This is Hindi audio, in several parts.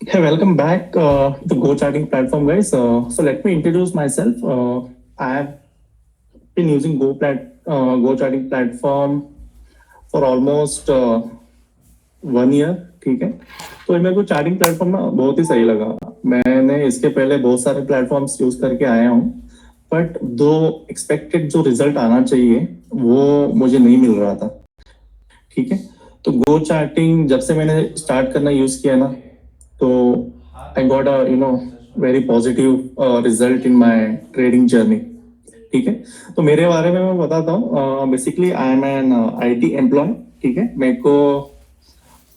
Hey, welcome back to the Go Charting platform, guys. So let me introduce myself. I have been using Go Charting platform for almost 1 year. ठीक है, तो मेरे को चार्टिंग प्लेटफॉर्म ना बहुत ही सही लगा। मैंने इसके पहले बहुत सारे प्लेटफॉर्म्स यूज करके आया हूँ, बट दो एक्सपेक्टेड जो रिजल्ट आना चाहिए वो मुझे नहीं मिल रहा था। ठीक है, तो गो चार्टिंग जब से मैंने स्टार्ट करना यूज किया ना, तो I got a very positive result in my trading journey. ठीक है, तो मेरे बारे में मैं बताता हूँ। Basically I am an IT employ. ठीक है, मेरे को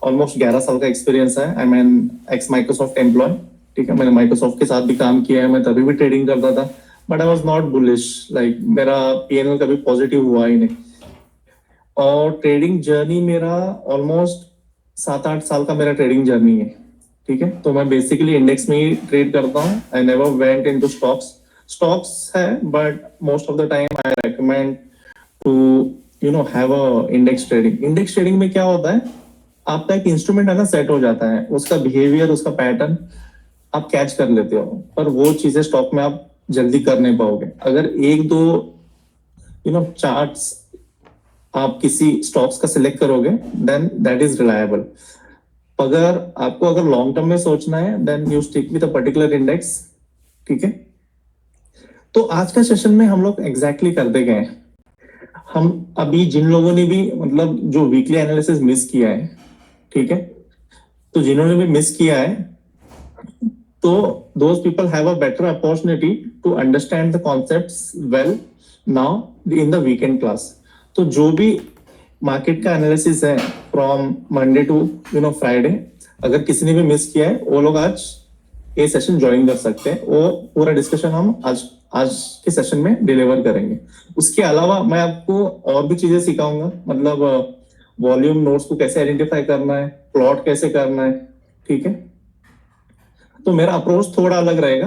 ऑलमोस्ट 11 साल का एक्सपीरियंस है। I am an ex Microsoft employ. ठीक है, मैंने माइक्रोसॉफ्ट के साथ भी काम किया है, मैं तभी भी ट्रेडिंग करता था, but I was not bullish. Like मेरा पीएनएल कभी पॉजिटिव हुआ ही नहीं। और ट्रेडिंग जर्नी मेरा ऑलमोस्ट 7-8 साल का मेरा ट्रेडिंग जर्नी है। ठीक है, तो मैं बेसिकली इंडेक्स में ही ट्रेड करता हूँ। I never went into stocks. Stocks है, but most of the time I recommend to have a index trading. Index trading में क्या होता है, आपका एक इंस्ट्रूमेंट है ना, सेट हो जाता है, उसका बिहेवियर, उसका पैटर्न आप कैच कर लेते हो, पर वो चीजें स्टॉक में आप जल्दी कर नहीं पाओगे। अगर एक दो चार्ट्स आप किसी स्टॉक्स का सिलेक्ट करोगे, देन दैट इज रिलायबल। अगर लॉन्ग टर्म में सोचना है, then you stick with a particular index. ठीक है, तो आज का सेशन में हम लोग एग्जैक्टली करते गए हैं। हम अभी जिन लोगों ने भी मतलब जो वीकली एनालिसिस मिस किया है, ठीक है, तो जिन्होंने भी मिस किया है, तो those people have a better opportunity to understand the concepts well now in the weekend class. तो जो भी मार्केट का एनालिसिस है फ्रॉम मंडे टू फ्राइडे, अगर किसी ने भी मिस किया है, वो लोग आज ये सेशन ज्वाइन कर सकते हैं। वो पूरा डिस्कशन हम आज आज के सेशन में डिलीवर करेंगे। उसके अलावा मैं आपको और भी चीजें सिखाऊंगा, मतलब वॉल्यूम नोट्स को कैसे आइडेंटिफाई करना है, प्लॉट कैसे करना है। ठीक है, तो मेरा अप्रोच थोड़ा अलग रहेगा।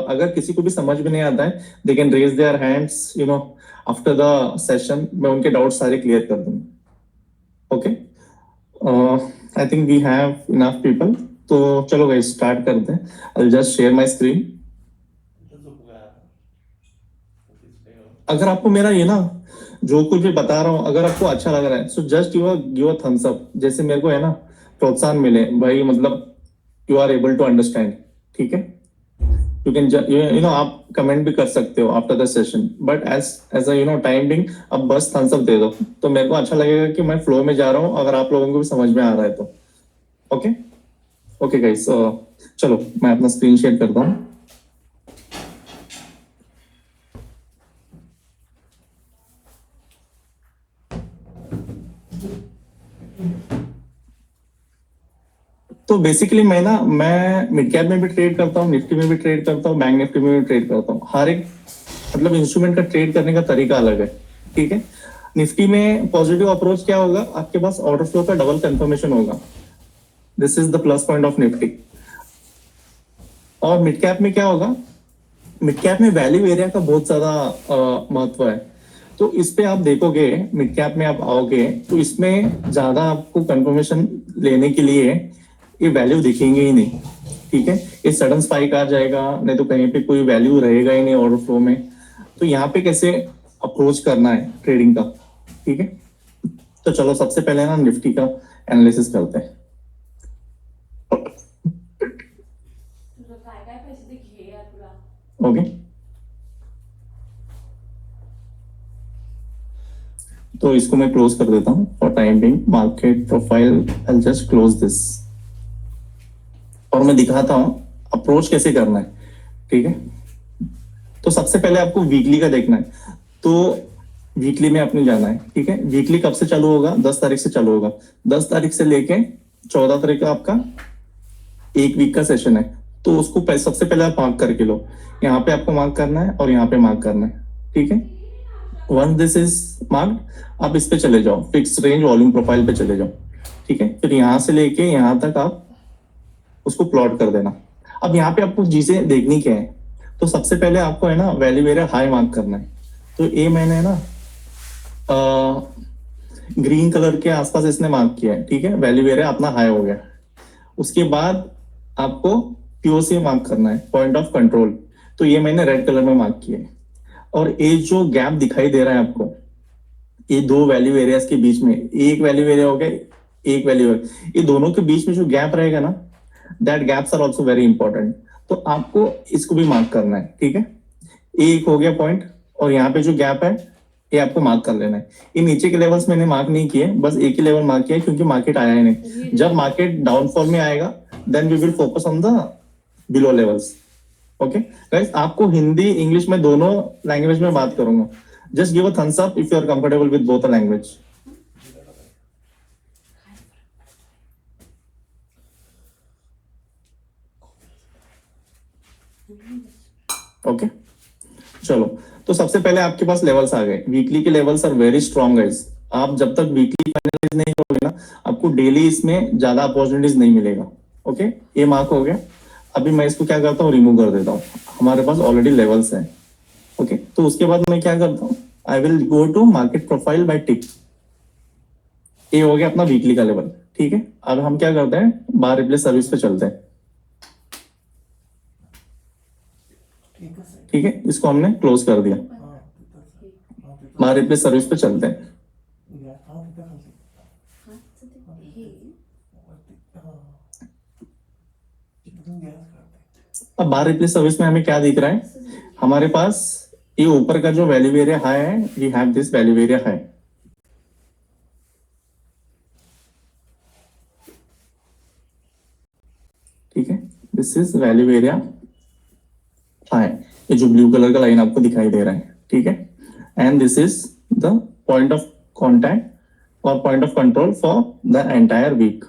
अगर किसी को भी समझ में नहीं आता है, they can raise their hands after the session. मैं उनके डाउट सारे क्लियर कर दूंगा। Okay, I think we have enough people, तो चलो गाइस स्टार्ट करते हैं। I just share my screen. अगर आपको मेरा ये ना जो कुछ भी बता रहा हूँ, अगर आपको अच्छा लग रहा है, so just give a thumbs up, जैसे मेरे को है ना प्रोत्साहन मिले भाई, मतलब you are able to understand. ठीक है, यू कैन आप कमेंट भी कर सकते हो after the session, but as as time being अब बस थम्स अप दे दो, तो मेरे को अच्छा लगेगा कि मैं फ्लो में जा रहा हूँ, अगर आप लोगों को भी समझ में आ रहा है तो। ओके, ओके गाइस, चलो मैं अपना स्क्रीन शेयर करता हूँ। तो बेसिकली मैं मिड कैप में भी ट्रेड करता हूँ, निफ्टी में भी ट्रेड करता हूँ, बैंक निफ्टी में भी ट्रेड करता हूँ। हर एक मतलब इंस्ट्रूमेंट का ट्रेड करने का तरीका अलग है। ठीक है, निफ्टी में पॉजिटिव अप्रोच क्या होगा, आपके पास ऑर्डर फ्लो का डबल कंफर्मेशन होगा। This is the plus point of Nifty. और मिड कैप में क्या होगा, मिड कैप में वैल्यू एरिया का बहुत ज्यादा महत्व है। तो इस पे आप देखोगे, मिड कैप में आप आओगे तो इसमें ज्यादा आपको कंफर्मेशन लेने के लिए ये वैल्यू दिखेंगे ही नहीं। ठीक है, ये सडन स्पाइक आ जाएगा, नहीं तो कहीं पे कोई वैल्यू रहेगा ही नहीं ऑर्डर फ्लो में। तो यहाँ पे कैसे अप्रोच करना है ट्रेडिंग का। ठीक है, तो चलो सबसे पहले ना निफ्टी का एनालिसिस करते हैं। ओके, तो इसको मैं क्लोज कर देता हूँ for time being. Market profile, I just close this, और मैं दिखाता हूँ अप्रोच कैसे करना है। ठीक है, तो सबसे पहले आपको वीकली का देखना है, तो वीकली में आपने जाना है। ठीक है, वीकली कब से चालू होगा, 10 तारीख से चालू होगा। 10 तारीख से लेके 14 तारीख का आपका एक वीक का सेशन है। तो उसको सबसे पहले आप मार्क करके लो। यहाँ पे आपको मार्क करना है और यहाँ पे मार्क करना है। ठीक है, वन दिस इज मार्क्ड, आप इस पे चले जाओ, फिक्स रेंज वॉल्यूम प्रोफाइल पे चले जाओ। ठीक है, फिर यहाँ से लेके यहाँ तक आप उसको प्लॉट कर देना। अब यहाँ पे आपको चीजें देखनी क्या है, तो सबसे पहले आपको है ना वैल्यू एरिया हाई मार्क करना है। तो ये मैंने ना ग्रीन कलर के आसपास इसने मार्क किया है। ठीक है, वैल्यू एरिया अपना हाई हो गया। उसके बाद आपको पीओसी मार्क करना है, पॉइंट ऑफ कंट्रोल। तो ये मैंने रेड कलर में मार्क किया है। और ये जो गैप दिखाई दे रहा है आपको, ये दो वैल्यू एरियाज के बीच में, एक वैल्यू एरिया हो गया, एक वैल्यू, ये दोनों के बीच में जो गैप रहेगा ना, that gaps are also very important. तो आपको इसको भी मार्क करना है, ठीक है। एक हो गया पॉइंट, और यहाँ पे जो गैप है ये आपको मार्क कर लेना है। ये नीचे के लेवल्स मैंने मार्क नहीं किए, बस एक ही लेवल मार्क किया है क्योंकि मार्केट आया ही नहीं। जब मार्केट डाउनफॉल में आएगा then we will focus on the below levels. Okay guys, आपको हिंदी इंग्लिश में दोनों लैंग्वेज में बात करूंगा। Just give a thumbs up if you are comfortable with both the language. Okay चलो, तो सबसे पहले आपके पास लेवल्स आ गए। वीकली के levels are very strong guys. आप जब तक वीकली फाइनलाइज नहीं करोगे ना, आपको डेली इसमें ज्यादा अपॉर्चुनिटीज नहीं मिलेगा। ओके, ये मार्क हो गया। अभी मैं इसको क्या करता हूँ, रिमूव कर देता हूँ। हमारे पास ऑलरेडी लेवल्स है। ओके, तो उसके बाद मैं क्या करता हूँ, I will go to market profile by tick. ये हो गया अपना वीकली का लेवल, ठीक है। अब हम क्या करते हैं, बार रिप्लेस सर्विस पे चलते हैं। ठीक है, इसको हमने क्लोज कर दिया। बार रिप्लेस सर्विस पे चलते हैं। अब बार रिप्लेस सर्विस में हमें क्या दिख रहा है, हमारे पास ये ऊपर का जो वैल्यू एरिया हाई है, we have this value area high. ठीक है, this is value area high. ये जो ब्लू कलर का लाइन आपको दिखाई दे रहा है, ठीक है। And this is the point of contact और point of control for the entire week.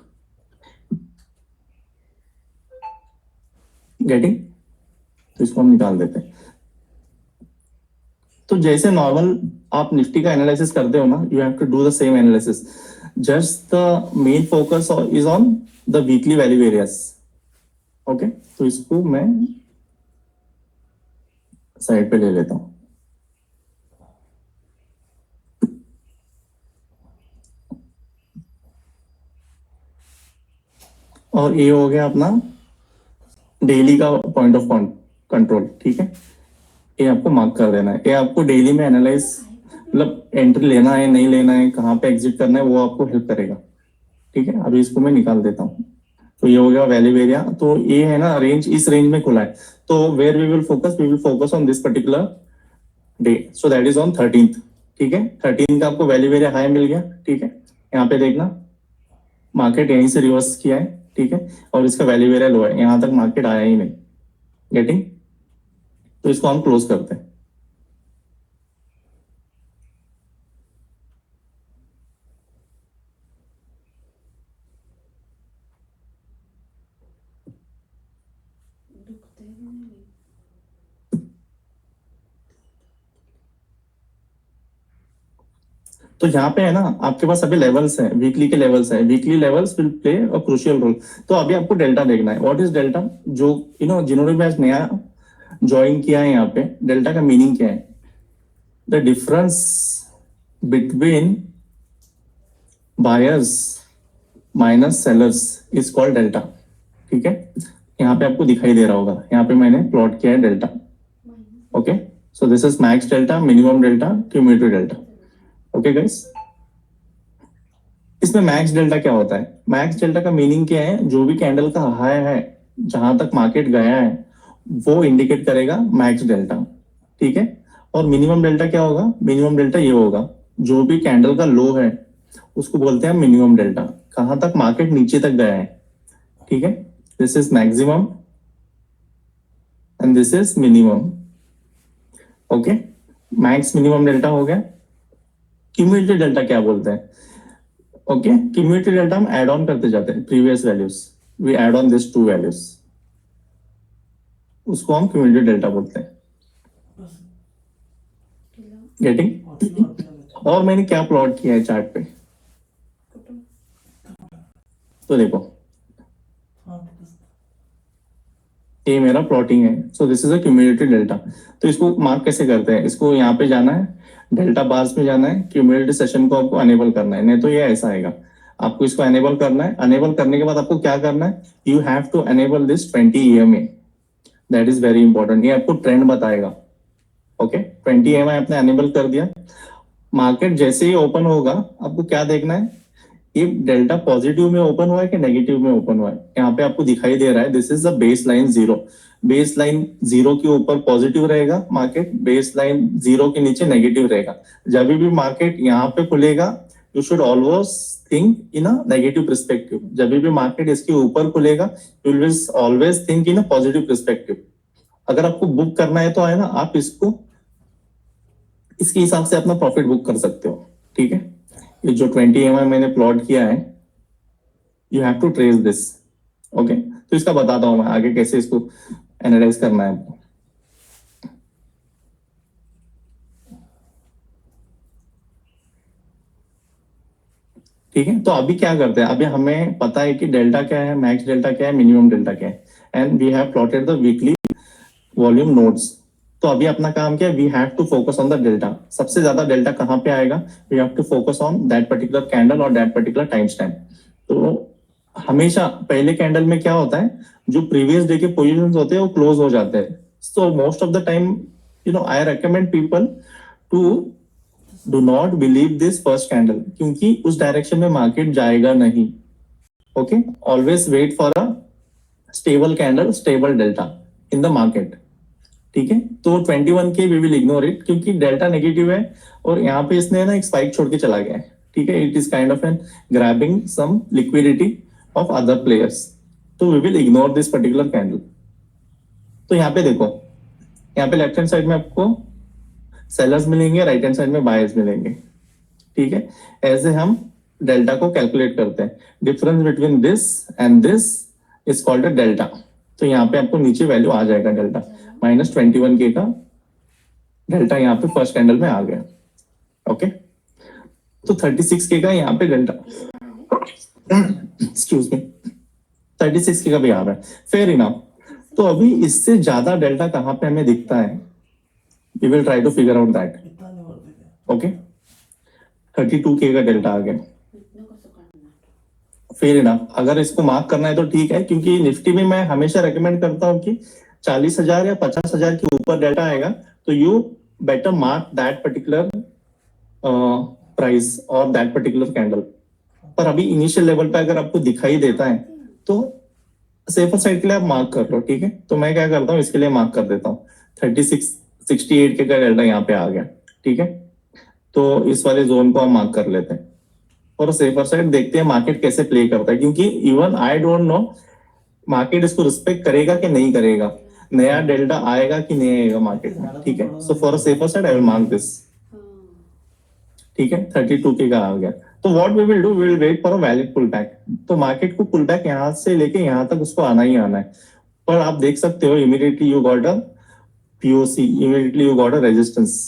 Getting? तो इसको हम निकाल देते हैं। तो जैसे नॉर्मल आप निफ्टी का एनालिसिस करते हो ना, you have to do the same analysis. Just the main focus is on the weekly value areas. Okay, तो इसको मैं साइड पे ले लेता हूं। और ये हो गया अपना डेली का पॉइंट ऑफ कंट्रोल, ठीक है। ये आपको मार्क कर देना है। ये आपको डेली में एनालाइज, मतलब एंट्री लेना है नहीं लेना है, कहाँ पे एग्जिट करना है, वो आपको हेल्प करेगा। ठीक है, अभी इसको मैं निकाल देता हूँ। तो ये हो गया वैल्यू एरिया। तो ये है ना रेंज, इस रेंज में खुला है। तो where we will focus on this particular day, so that is on 13th। ठीक है, 13 का आपको वैल्यू एरिया हाई मिल गया। ठीक है, यहाँ पे देखना मार्केट यहीं से रिवर्स किया है, ठीक है, और इसका वैल्यू एरिया लो है, यहाँ तक मार्केट आया ही नहीं। गेटिंग? तो इसको हम क्लोज करते हैं। तो यहाँ पे है ना आपके पास अभी लेवल्स हैं, वीकली के लेवल्स हैं। Weekly levels will play a crucial role. तो अभी आपको डेल्टा देखना है। What is delta? जो जिन्होंने भी आज नया ज्वाइन किया है, यहाँ पे डेल्टा का मीनिंग क्या है? The difference between buyers minus sellers is called delta. ठीक है, यहाँ पे आपको दिखाई दे रहा होगा, यहाँ पे मैंने प्लॉट किया है delta. Okay, so this is max delta, minimum delta, cumulative delta. Okay guys, इसमें मैक्स डेल्टा क्या होता है? मैक्स डेल्टा का मीनिंग क्या है? जो भी कैंडल का हाई है, जहां तक मार्केट गया है, वो इंडिकेट करेगा मैक्स डेल्टा। ठीक है, और मिनिमम डेल्टा क्या होगा? मिनिमम डेल्टा ये होगा, जो भी कैंडल का लो है उसको बोलते हैं मिनिमम डेल्टा, कहां तक मार्केट नीचे तक गया है। ठीक है, this is maximum and this is minimum. Okay, max minimum delta हो गया। क्यूमुलेटिव डेल्टा क्या बोलते हैं? ओके, क्यूमुलेटिव डेल्टा हम ऐड ऑन करते जाते हैं previous values, we add on this to values, उसको हम क्यूमुलेटिव डेल्टा बोलते हैं। गेटिंग? और मैंने क्या प्लॉट किया है चार्ट पे, तो देखो ये मेरा प्लॉटिंग है। So this is a cumulative delta. तो इसको मार्क कैसे करते हैं? इसको यहाँ पे जाना है, डेल्टा बार्स में जाना है, क्यूमुलेटिव सेशन को आपको अनेबल करना है, नहीं तो ये ऐसा आएगा। आपको इसको एनेबल करना है। एनेबल करने के बाद आपको क्या करना है, you have to enable this 20 EMA, that is very important. ये आपको ट्रेंड बताएगा। ओके, 20 EMA आपने एनेबल कर दिया। मार्केट जैसे ही ओपन होगा आपको क्या देखना है, ये डेल्टा पॉजिटिव में ओपन हुआ है कि नेगेटिव में ओपन हुआ है। यहाँ पे आपको दिखाई दे रहा है, this is the base line 0। Base line 0 के ऊपर पॉजिटिव रहेगा मार्केट, बेस लाइन 0 के नीचे नेगेटिव रहेगा। जब भी मार्केट यहाँ पे खुलेगा, you should always think in a negative perspective. जब भी मार्केट इसके ऊपर खुलेगा, you will always think in a positive perspective. अगर आपको बुक करना है तो है ना, आप इसको इसके हिसाब से अपना प्रॉफिट बुक कर सकते हो। ठीक है, ये जो 20 EMA मैंने प्लॉट किया है, you have to trace this. Okay, तो इसका बताता हूं मैं आगे कैसे इसको एनालाइज करना है आपको। ठीक है, तो अभी क्या करते हैं, अभी हमें पता है कि डेल्टा क्या है, मैक्स डेल्टा क्या है, मिनिमम डेल्टा क्या है, and we have plotted the weekly volume nodes. तो अभी अपना काम क्या है, we have to focus on the delta. सबसे ज्यादा डेल्टा कहाँ पे आएगा, we have to focus on that particular candle और दैट पर्टिकुलर टाइम स्टैम्प। तो हमेशा पहले कैंडल में क्या होता है, जो प्रीवियस डे के पोजीशंस होते हैं वो क्लोज हो जाते हैं। So most of the time I recommend people to do not believe this first candle, क्योंकि उस डायरेक्शन में मार्केट जाएगा नहीं। Okay, always wait for a stable candle, stable delta in the market. ठीक है, तो 21 के वी विल इग्नोर इट, क्योंकि डेल्टा नेगेटिव है और यहाँ पे इसने ना एक स्पाइक छोड़ के चला गया है। ठीक है, it is kind of an grabbing some liquidity of other players, तो we will ignore this particular candle. तो यहाँ पे देखो, यहाँ पे लेफ्ट हैंड साइड में आपको सेलर्स मिलेंगे, राइट हैंड साइड में बायर्स मिलेंगे। ठीक है, ऐसे हम डेल्टा को कैलकुलेट करते हैं। Difference between this and this is called a delta. तो यहाँ पे आपको नीचे वैल्यू आ जाएगा डेल्टा, -21 के का डेल्टा यहाँ पे फर्स्ट कैंडल में आ गया। ओके, तो 36 के का यहाँ पे डेल्टा, एक्सक्यूज मी, 36 के का भी आ रहा है। Fair enough. तो अभी इससे ज्यादा डेल्टा कहाँ पे हमें दिखता है, we will try to figure out that. Okay, 32 के का डेल्टा आ गया। Fair enough. अगर इसको मार्क करना है तो ठीक है, क्योंकि निफ्टी में मैं हमेशा रेकमेंड करता हूँ कि 40,000 या 50,000 के ऊपर डेल्टा आएगा तो you better mark that particular price और दैट पर्टिकुलर कैंडल। पर अभी इनिशियल लेवल पे अगर आपको दिखाई देता है तो सेफर साइड के लिए आप मार्क कर लो। ठीक है, तो मैं क्या करता हूँ, इसके लिए मार्क कर देता हूँ 68 के का डेल्टा यहाँ पे आ गया। ठीक है, तो इस वाले जोन को हम मार्क कर लेते हैं और सेफर साइड देखते हैं मार्केट कैसे प्ले करता है, क्योंकि even I don't know market इसको रिस्पेक्ट करेगा कि नहीं करेगा, नया डेल्टा आएगा कि नहीं आएगा मार्केट में। ठीक है, so for safer side I will mark this. ठीक है, 32 के का आ गया। तो what we will do, we will wait for a valid pull back. तो मार्केट को पुल बैक यहाँ से लेके यहाँ तक उसको आना ही आना है। पर आप देख सकते हो immediately you got a POC, immediately you got a resistance.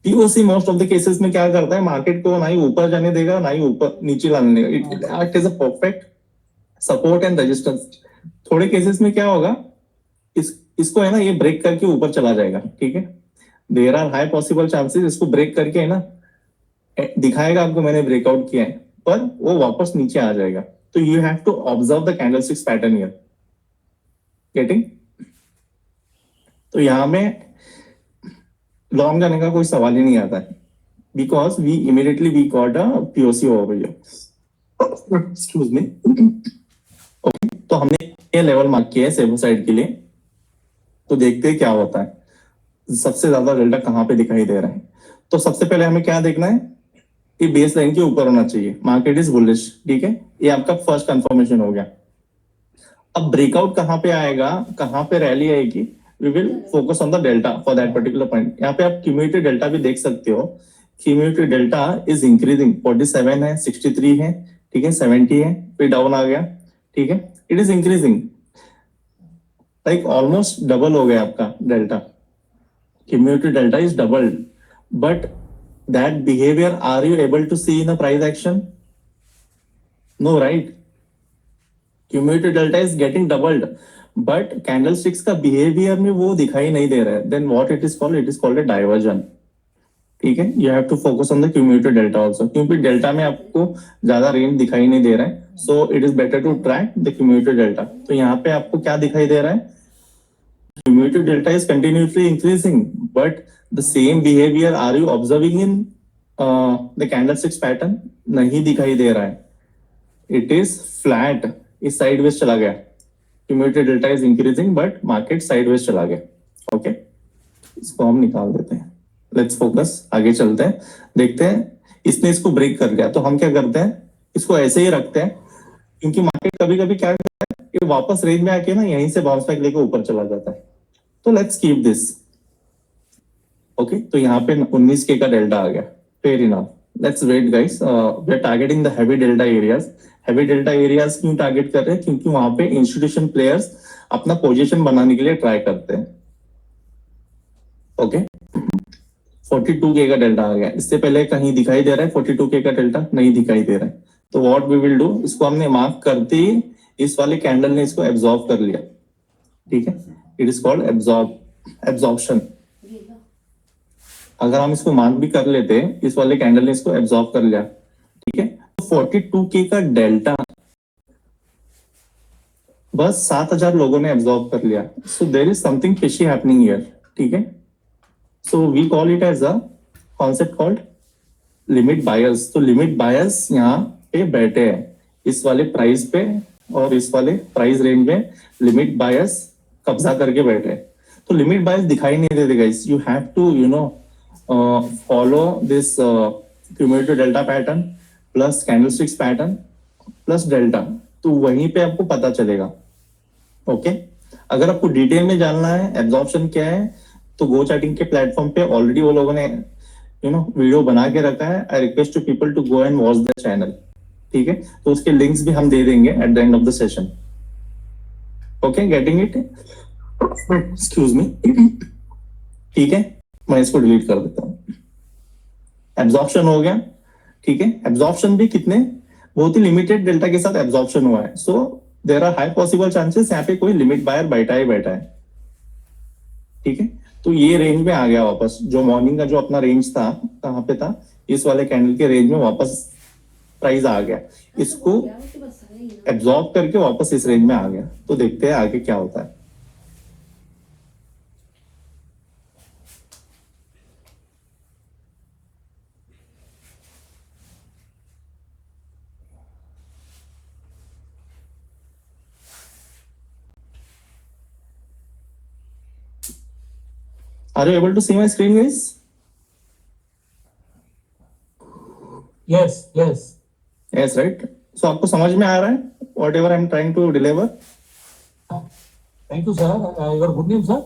POC most of the cases में क्या करता है, मार्केट को ना ही ऊपर जाने देगा ना ही ऊपर नीचे लाने देगा। It act as a perfect support and resistance. थोड़े केसेस में क्या होगा, इसको है ना ये ब्रेक करके ऊपर चला जाएगा। ठीक है, there are high possible chances इसको ब्रेक करके है ना दिखाएगा आपको मैंने ब्रेकआउट किया है, पर वो वापस नीचे आ जाएगा। तो you have to observe the candlesticks pattern here, getting. तो यहां में लॉन्ग जाने का कोई सवाल ही नहीं आता है, because we immediately we got a POC over here. Excuse me. Okay, तो हमने ये लेवल मार्क किया है सेवन साइड के लिए। तो देखते हैं क्या होता है, सबसे ज्यादा डेल्टा कहाँ पे दिखाई दे रहा है। तो सबसे पहले हमें क्या देखना है, ये बेस लाइन के ऊपर होना चाहिए, मार्केट इज बुलिश। ठीक है, ये आपका फर्स्ट कंफर्मेशन हो गया। अब ब्रेकआउट कहाँ पे आएगा, कहाँ पे रैली आएगी, we will focus on the delta for that particular point. यहाँ पे आप क्यूमुलेटिव डेल्टा भी देख सकते हो। क्यूमुलेटिव डेल्टा इज इंक्रीजिंग, 47 है, 63 है, ठीक है, 70 है, फिर डाउन आ गया। ठीक है, it is increasing, like almost double हो गया आपका delta. Cumulative delta is doubled, but that behavior are you able to see in a price action? No, right? Cumulative delta is getting doubled, but candlesticks का behavior में वो दिखाई नहीं दे रहा है। Then what it is called? It is called a diversion. ठीक है, you have to focus on the cumulative delta also, क्योंकि डेल्टा में आपको ज्यादा रेंज दिखाई नहीं दे रहा है, so it is better to track the cumulative delta. तो यहाँ पे आपको क्या दिखाई दे रहा है, cumulative delta is continuously increasing, but the same behavior are you observing in the candlesticks pattern? नहीं दिखाई दे रहा है, it is flat, इस sideways चला गया, cumulative delta is increasing but market sideways चला गया। okay, इसको हम निकाल देते हैं, let's focus, आगे चलते हैं, देखते हैं इसने इसको ब्रेक कर लिया तो हम क्या करते हैं, इसको ऐसे ही रखते हैं, क्योंकि मार्केट कभी कभी क्या करता है, ये वापस रेंज में आके ना यहीं से बाउंस बैक लेके ऊपर चला जाता है। तो लेट्स कीप दिस। ओके, तो यहाँ पे 19K का डेल्टा आ गया, fair enough. Let's wait guys, we are targeting the heavy delta areas. Heavy delta areas क्यों टारगेट कर रहे हैं, क्योंकि वहां पे इंस्टीट्यूशन प्लेयर्स अपना पोजीशन बनाने के लिए ट्राई करते हैं। ओके, 42K का डेल्टा आ गया, इससे पहले कहीं दिखाई दे रहा है 42K का डेल्टा? नहीं दिखाई दे रहा है। तो व्हाट वी विल डू, इसको हमने मार्क करते ही इस वाले कैंडल ने इसको एब्जॉर्ब कर लिया। ठीक है, इट इज कॉल्ड एब्जॉर्प्शन। अगर हम इसको मार्क भी कर लेते, इस वाले कैंडल ने इसको एब्जॉर्ब कर लिया। ठीक है, तो 42K का डेल्टा बस 7,000 लोगों ने एब्जॉर्ब कर लिया। So there is something fishy happening here. ठीक है, so we call it as a concept called limit buyers. तो लिमिट बायर्स यहाँ पे बैठे हैं इस वाले प्राइस पे और इस वाले प्राइस रेंज में, लिमिट बायर्स कब्जा करके बैठे हैं। तो लिमिट बायर्स दिखाई नहीं देते guys, you have to follow this cumulative delta pattern plus candlesticks pattern plus delta, तो वहीं पे आपको पता चलेगा। ओके, अगर आपको डिटेल में जानना है एब्जॉर्प्शन क्या है, तो गो चार्टिंग के प्लेटफॉर्म पे ऑलरेडी वो लोगों ने वीडियो बना के रखा है। I request to people to go and watch the channel. ठीक है, तो उसके लिंक्स भी हम दे देंगे at the end of the session. Okay, getting it? Excuse me. ठीक है, मैं इसको डिलीट कर देता हूँ। एब्जॉर्प्शन हो गया। ठीक है, एब्जॉर्प्शन भी कितने, बहुत ही लिमिटेड डेल्टा के साथ एब्जॉर्प्शन हुआ है। So there are high possible chances यहाँ पे कोई लिमिट बायर बैठा ही बैठा है। ठीक है, तो ये रेंज में आ गया वापस, जो मॉर्निंग का जो अपना रेंज था कहाँ पे था, इस वाले कैंडल के रेंज में वापस प्राइस आ गया, इसको एब्जॉर्ब करके वापस इस रेंज में आ गया। तो देखते हैं आगे क्या होता है। Are you able to see my screen, guys? Yes, yes. Yes, right. So आपको समझ में आ रहा है whatever I'm trying to deliver? Thank you, sir. Your good name, sir?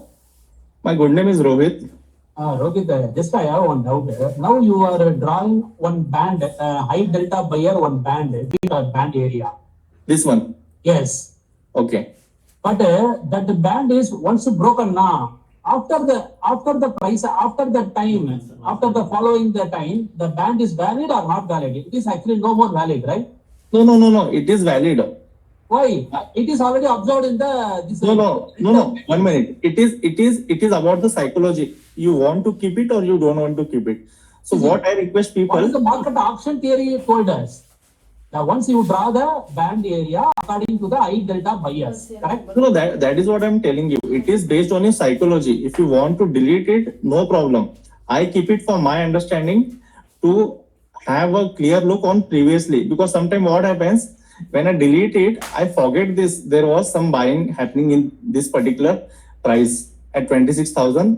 My good name is Rohit. Rohit, just I have one doubt. Now you are drawing one band, high delta buyer, one band, big band area. This one. Yes. Okay. But that band is once broken now. After the price, after the time, after the following the time, the band is valid or not valid? It is actually no more valid, right? No. It is valid. Why? It is already observed in the this. No. 1 minute. It is about the psychology. You want to keep it or you don't want to keep it. So what I request people. What is the market option theory told us? Now, once you draw the band area according to the high delta bias, correct? No, that is what I'm telling you. It is based on your psychology. If you want to delete it, no problem. I keep it for my understanding to have a clear look on previously, because sometimes what happens when I delete it, I forget this. There was some buying happening in this particular price at 26,000.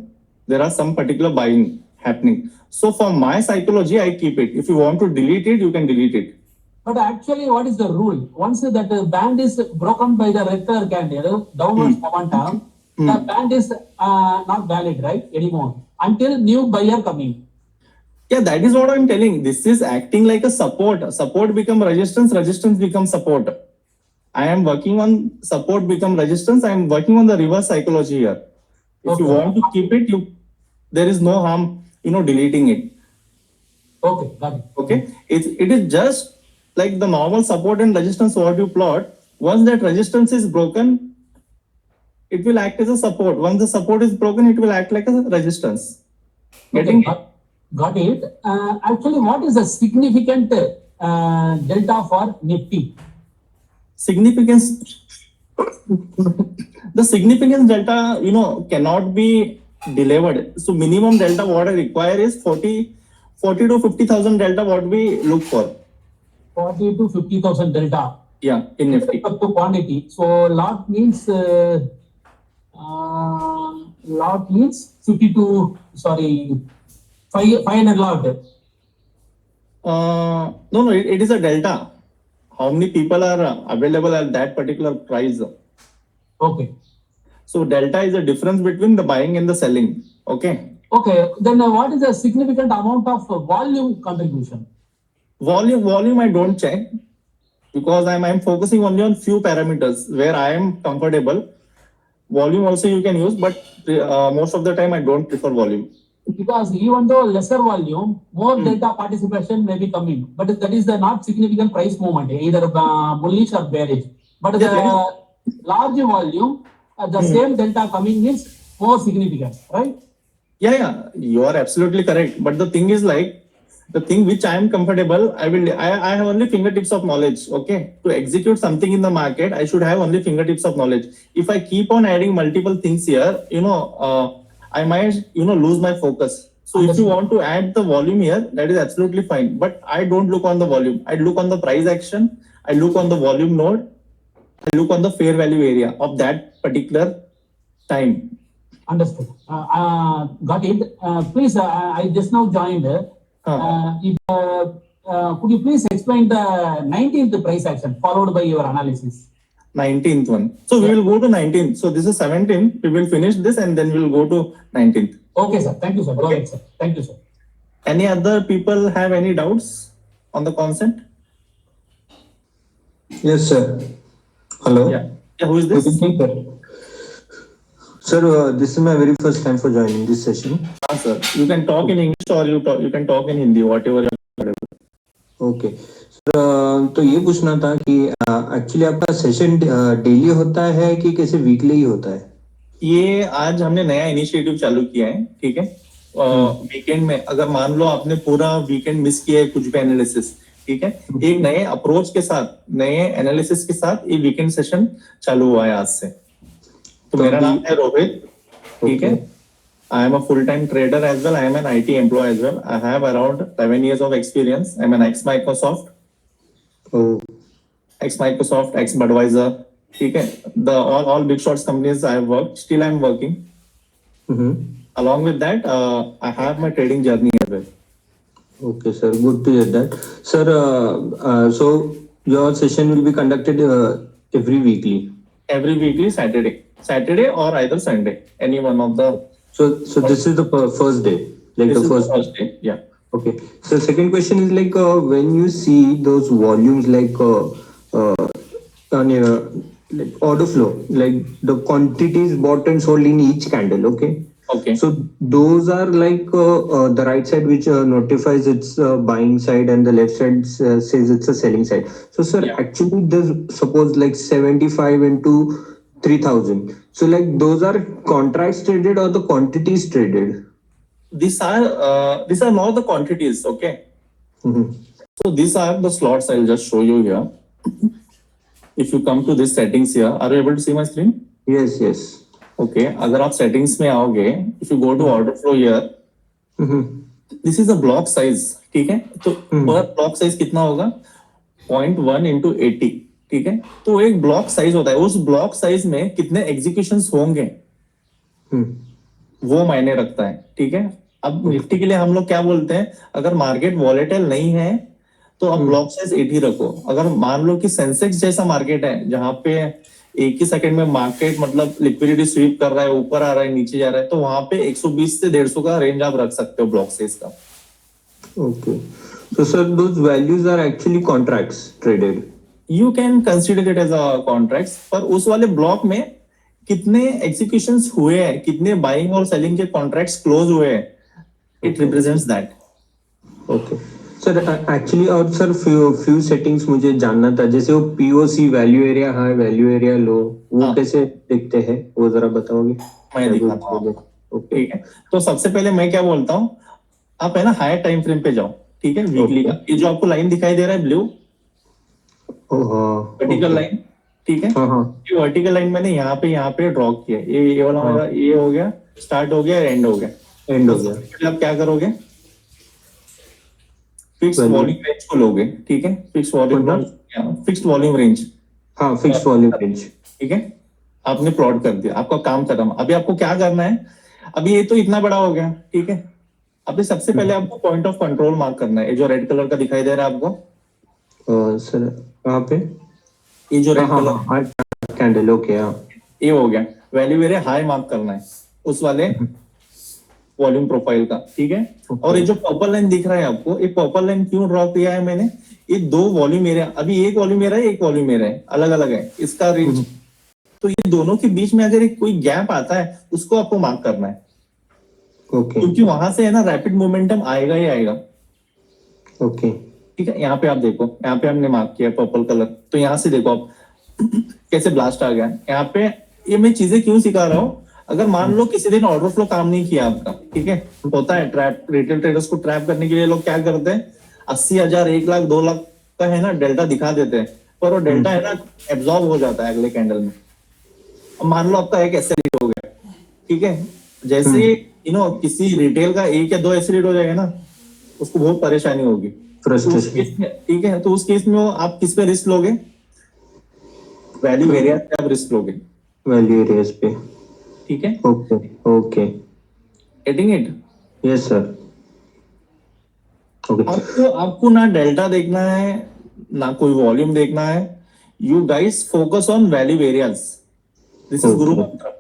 There are some particular buying happening. So for my psychology, I keep it. If you want to delete it, you can delete it. But actually, what is the rule? Once that band is broken by the red color candle, downwards momentum, the band is not valid, right, anymore, until new buyer coming. Yeah, that is what I'm telling. This is acting like a support. Support become resistance, resistance become support. I am working on support become resistance. I am working on the reverse psychology here. If you want to keep it, there is no harm, deleting it. Okay, got it. Okay, it is just like the normal support and resistance what you plot. Once that resistance is broken, it will act as a support. Once the support is broken, it will act like a resistance. Getting it? Got it. Actually, what is the significant delta for Nifty? Significance, the significance delta, cannot be delivered. So minimum delta what I require is 40 to 50,000 delta what we look for. 40 to 50,000 delta. Yeah, in With Nifty. respect to quantity. So lot means 52, sorry, 500 lot. No, it is a delta. How many people are available at that particular price? Okay. So delta is the difference between the buying and the selling. Okay. Okay. Then what is the significant amount of volume contribution? Volume I don't check because I'm focusing only on few parameters where I am comfortable. Volume also you can use, but most of the time I don't prefer volume. Because even though lesser volume, more delta participation may be coming, but that is the not significant price movement, either bullish or bearish. But Yeah, there the large volume, the same delta coming is more significant, right? Yeah, you are absolutely correct. But the thing is like, the thing which I am comfortable, I have only fingertips of knowledge. Okay. To execute something in the market, I should have only fingertips of knowledge. If I keep on adding multiple things here, I might, lose my focus. So if you want to add the volume here, that is absolutely fine. But I don't look on the volume. I look on the price action. I look on the volume node. I look on the fair value area of that particular time. Understood. Got it. Please, I just now joined. Could you please explain the 19th price action followed by your analysis? 19th one. So we will go to 19th. So this is 17th. We will finish this and then we will go to 19th. Okay, sir. Thank you, sir. Go ahead, sir. Thank you, sir. Any other people have any doubts on the concept? Yes, sir. Hello. Yeah. Who is this? Sir, this is my very first time for joining this session. Sir, you can talk in English or you can talk in Hindi, whatever you're comfortable. Okay sir, तो ये पूछना था कि एक्चुअली आपका सेशन डेली होता है कि कैसे वीकली ही होता है? ये आज हमने नया इनिशिएटिव चालू किया है, ठीक है। वीकेंड में अगर मान लो आपने पूरा वीकेंड मिस किया है कुछ भी एनालिसिस, ठीक है, एक नए अप्रोच के साथ, नए एनालिसिस के साथ ये वीकेंड सेशन चालू हुआ है आज से। तो मेरा नाम है रोहित, ठीक है। I am a full-time trader as well. I am an IT employee as well. I have around 11 years of experience. I am an ex-Microsoft, ex-Microsoft, ex-Budweiser. ठीक है. The all big shots companies I have worked. Still I am working. Along with that, I have my trading journey as well. Okay, sir. Good to hear that. Sir, so your session will be conducted every weekly. Every weekly Saturday or either Sunday. Any one of the. So this is the first day, like this the first day. Yeah. Okay. So second question is like when you see those volumes like like order flow, like the quantities bought and sold in each candle. Okay. Okay. So those are like the right side which notifies it's buying side and the left side says it's a selling side. So sir, actually there's suppose like 75 into 3,000. So like those are contracts traded or the quantities traded? These are not the quantities. Okay. So these are the slots. I'll just show you here. If you come to this settings here, are you able to see my screen? Yes, yes. Okay. अगर आप settings में आओगे, if you go to order flow here, this is a block size. ठीक है. तो per block size कितना होगा? 0.1 into 80. ठीक है। तो एक ब्लॉक साइज होता है, उस ब्लॉक साइज में कितने एग्जीक्यूशंस होंगे वो मायने रखता है। ठीक है। अब निफ्टी के लिए हम लोग क्या बोलते हैं, अगर मार्केट वॉलेटाइल नहीं है तो अब ब्लॉक साइज 80 रखो। अगर मान लो कि सेंसेक्स जैसा मार्केट है जहां पे एक ही सेकंड में मार्केट मतलब लिक्विडिटी स्वीप कर रहा है, ऊपर आ रहा है, नीचे जा रहा है, तो वहां पे 120 से 150 का रेंज आप रख सकते हो ब्लॉक साइज का। Okay, so sir those values are actually contracts traded. You can consider it as a contracts, पर उस वाले ब्लॉक में कितने एग्जीक्यूशंस हुए हैं, कितने बाइंग और सेलिंग के कॉन्ट्रैक्ट्स क्लोज हुए हैं, it represents that. Okay sir, actually और सर फ्यू सेटिंग्स मुझे जानना था, जैसे वो POC value area high, value area low, वो कैसे दिखते हैं, वो जरा बताओगे? मैं दिखाता हूँ। ठीक है, तो सबसे पहले मैं क्या बोलता हूँ, आप है ना हायर टाइम फ्रेम पे जाओ, ठीक है, वीकली का। ये जो आपको लाइन दिखाई दे रहा है ब्लू वर्टिकल लाइन, ठीक है, हाँ हाँ ये वर्टिकल लाइन मैंने यहाँ पे ड्रॉ किया है। ये वाला हाँ। मेरा ये हो गया, स्टार्ट हो गया, एंड हो गया। एंड हो तो गया। सबसे पहले आप क्या करोगे, फिक्स Value. वॉल्यूम रेंज को लोगे, ठीक है, फिक्स वॉल्यूम कौन रेंज, फिक्स वॉल्यूम रेंज, हाँ फिक्स वॉल्यूम रेंज। ठीक है। आपने प्लॉट कर दिया, आपका काम खत्म। अभी आपको क्या करना है, अभी ये तो इतना बड़ा हो गया, ठीक है। अभी सबसे पहले आपको पॉइंट ऑफ कंट्रोल मार्क करना है। ये जो रेड कलर का दिखाई दे रहा है आपको, सर कहाँ पे? ये जो हाँ रेड हाँ कलर, हाँ कैंडल, ओके हाँ। ये हो गया वैल्यू एरिया हाई मार्क करना है उस वाले वॉल्यूम प्रोफाइल का, ठीक है। और ये जो पर्पल लाइन दिख रहा है आपको, ये पर्पल लाइन क्यों ड्रॉ किया है मैंने, ये दो वॉल्यूम एरिया, अभी एक वॉल्यूम एरिया है, एक वॉल्यूम एरिया है, अलग अलग है इसका रेंज। तो ये दोनों के बीच में अगर एक कोई गैप आता है उसको आपको मार्क करना है, ओके क्योंकि वहां से है ना रैपिड मोमेंटम आएगा ही आएगा, ओके ठीक है। यहाँ पे आप देखो, यहाँ पे हमने मार्क किया पर्पल कलर, तो यहाँ से देखो आप कैसे ब्लास्ट आ गया यहाँ पे। ये मैं चीजें क्यों सिखा रहा हूँ, अगर मान लो किसी दिन ऑर्डर फ्लो काम नहीं किया आपका, ठीक है, होता है ट्रैप, रिटेल ट्रेडर्स को ट्रैप करने के लिए लोग क्या करते हैं, 80,000 1 लाख 2 लाख का है ना डेल्टा दिखा देते हैं, पर वो डेल्टा है ना एब्जॉर्ब हो जाता है अगले कैंडल में। अब मान लो आपका एक एसिड हो गया, ठीक है, जैसे किसी रिटेल का 1 या 2 एसिड हो जाएगा ना, उसको बहुत परेशानी होगी। तो उस फ्रस्ट्रेशन। केस में, ठीक है, तो उस केस में आप किस पे रिस्क लोगे, वैल्यू एरिया पे आप रिस्क लोगे, वैल्यू एरियाज पे। ठीक है, okay okay getting it. Yes sir. Okay आपको आपको ना डेल्टा देखना है ना कोई वॉल्यूम देखना है, you guys focus on value areas, this is गुरु मंत्र।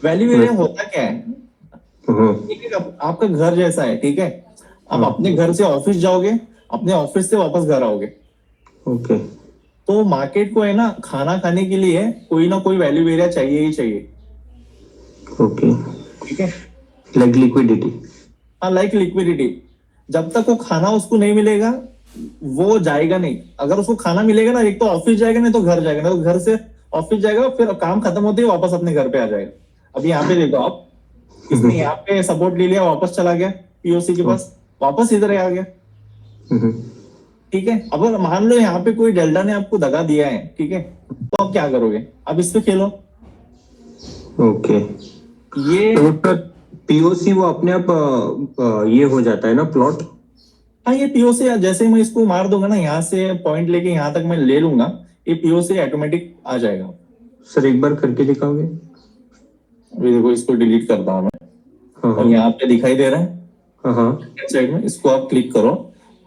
वैल्यू एरिया होता क्या है, ठीक है, आपका घर जैसा है, ठीक है। आप अपने घर से ऑफिस जाओगे, अपने ऑफिस से वापस घर आओगे, ओके तो मार्केट को है ना खाना खाने के लिए कोई ना कोई वैल्यू एरिया चाहिए ही चाहिए, ओके ठीक है। Like liquidity. हाँ, लाइक लिक्विडिटी, जब तक वो खाना उसको नहीं मिलेगा वो जाएगा नहीं। अगर उसको खाना मिलेगा ना, एक तो ऑफिस जाएगा, नहीं तो घर जाएगा, नहीं तो घर से ऑफिस जाएगा, फिर काम खत्म होते ही वापस अपने घर पे आ जाएगा। अभी यहाँ पे देखो आप, इसने यहाँ पे सपोर्ट ले लिया, वापस चला गया पीओसी के पास, वापस इधर ही आ गया, ठीक है। अब अगर मान लो यहाँ पे कोई डेल्टा ने आपको दगा दिया है, ठीक है, तो आप क्या करोगे, आप इस पे खेलो। ओके ये पीओसी वो अपने आप ये हो जाता है ना प्लॉट। हाँ, ये पीओसी जैसे मैं इसको मार दूंगा ना, यहाँ से पॉइंट लेके यहाँ तक मैं ले लूंगा, ये पीओसी ऑटोमेटिक आ जाएगा। सर एक बार करके दिखाओगे? अभी देखो, इसको डिलीट करता हूँ मैं, हाँ और यहाँ पे दिखाई दे रहा है हाँ हाँ साइड में, इसको आप क्लिक करो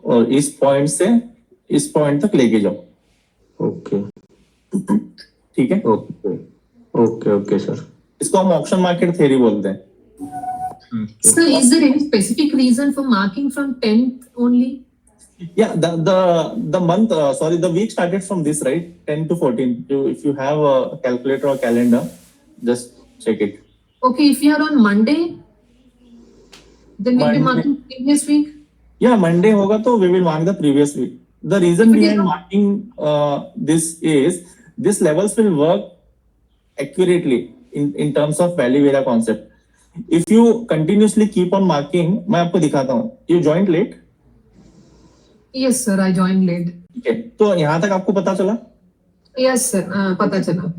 और इस पॉइंट से इस पॉइंट तक लेके जाओ, ओके ठीक है। Okay okay okay sir. इसको हम ऑप्शन मार्केट थ्योरी बोलते हैं। So is there any specific reason for marking from 10th only? Yeah, the month, sorry, the week started from this, right? 10 to 14. If you have a calculator or calendar, just check it. Okay, if you are on Monday, then we'll be Monday. marking previous week. Yeah, Monday hoga to we will mark the previous week. The reason If it is behind not- marking this is this levels will work accurately in terms of value area concept. If you continuously keep on marking, मैं आपको दिखाता हूँ, you joined late, Yes, sir. I joined late. ठीक है, तो यहाँ तक आपको पता चला। Yes, sir. पता चला.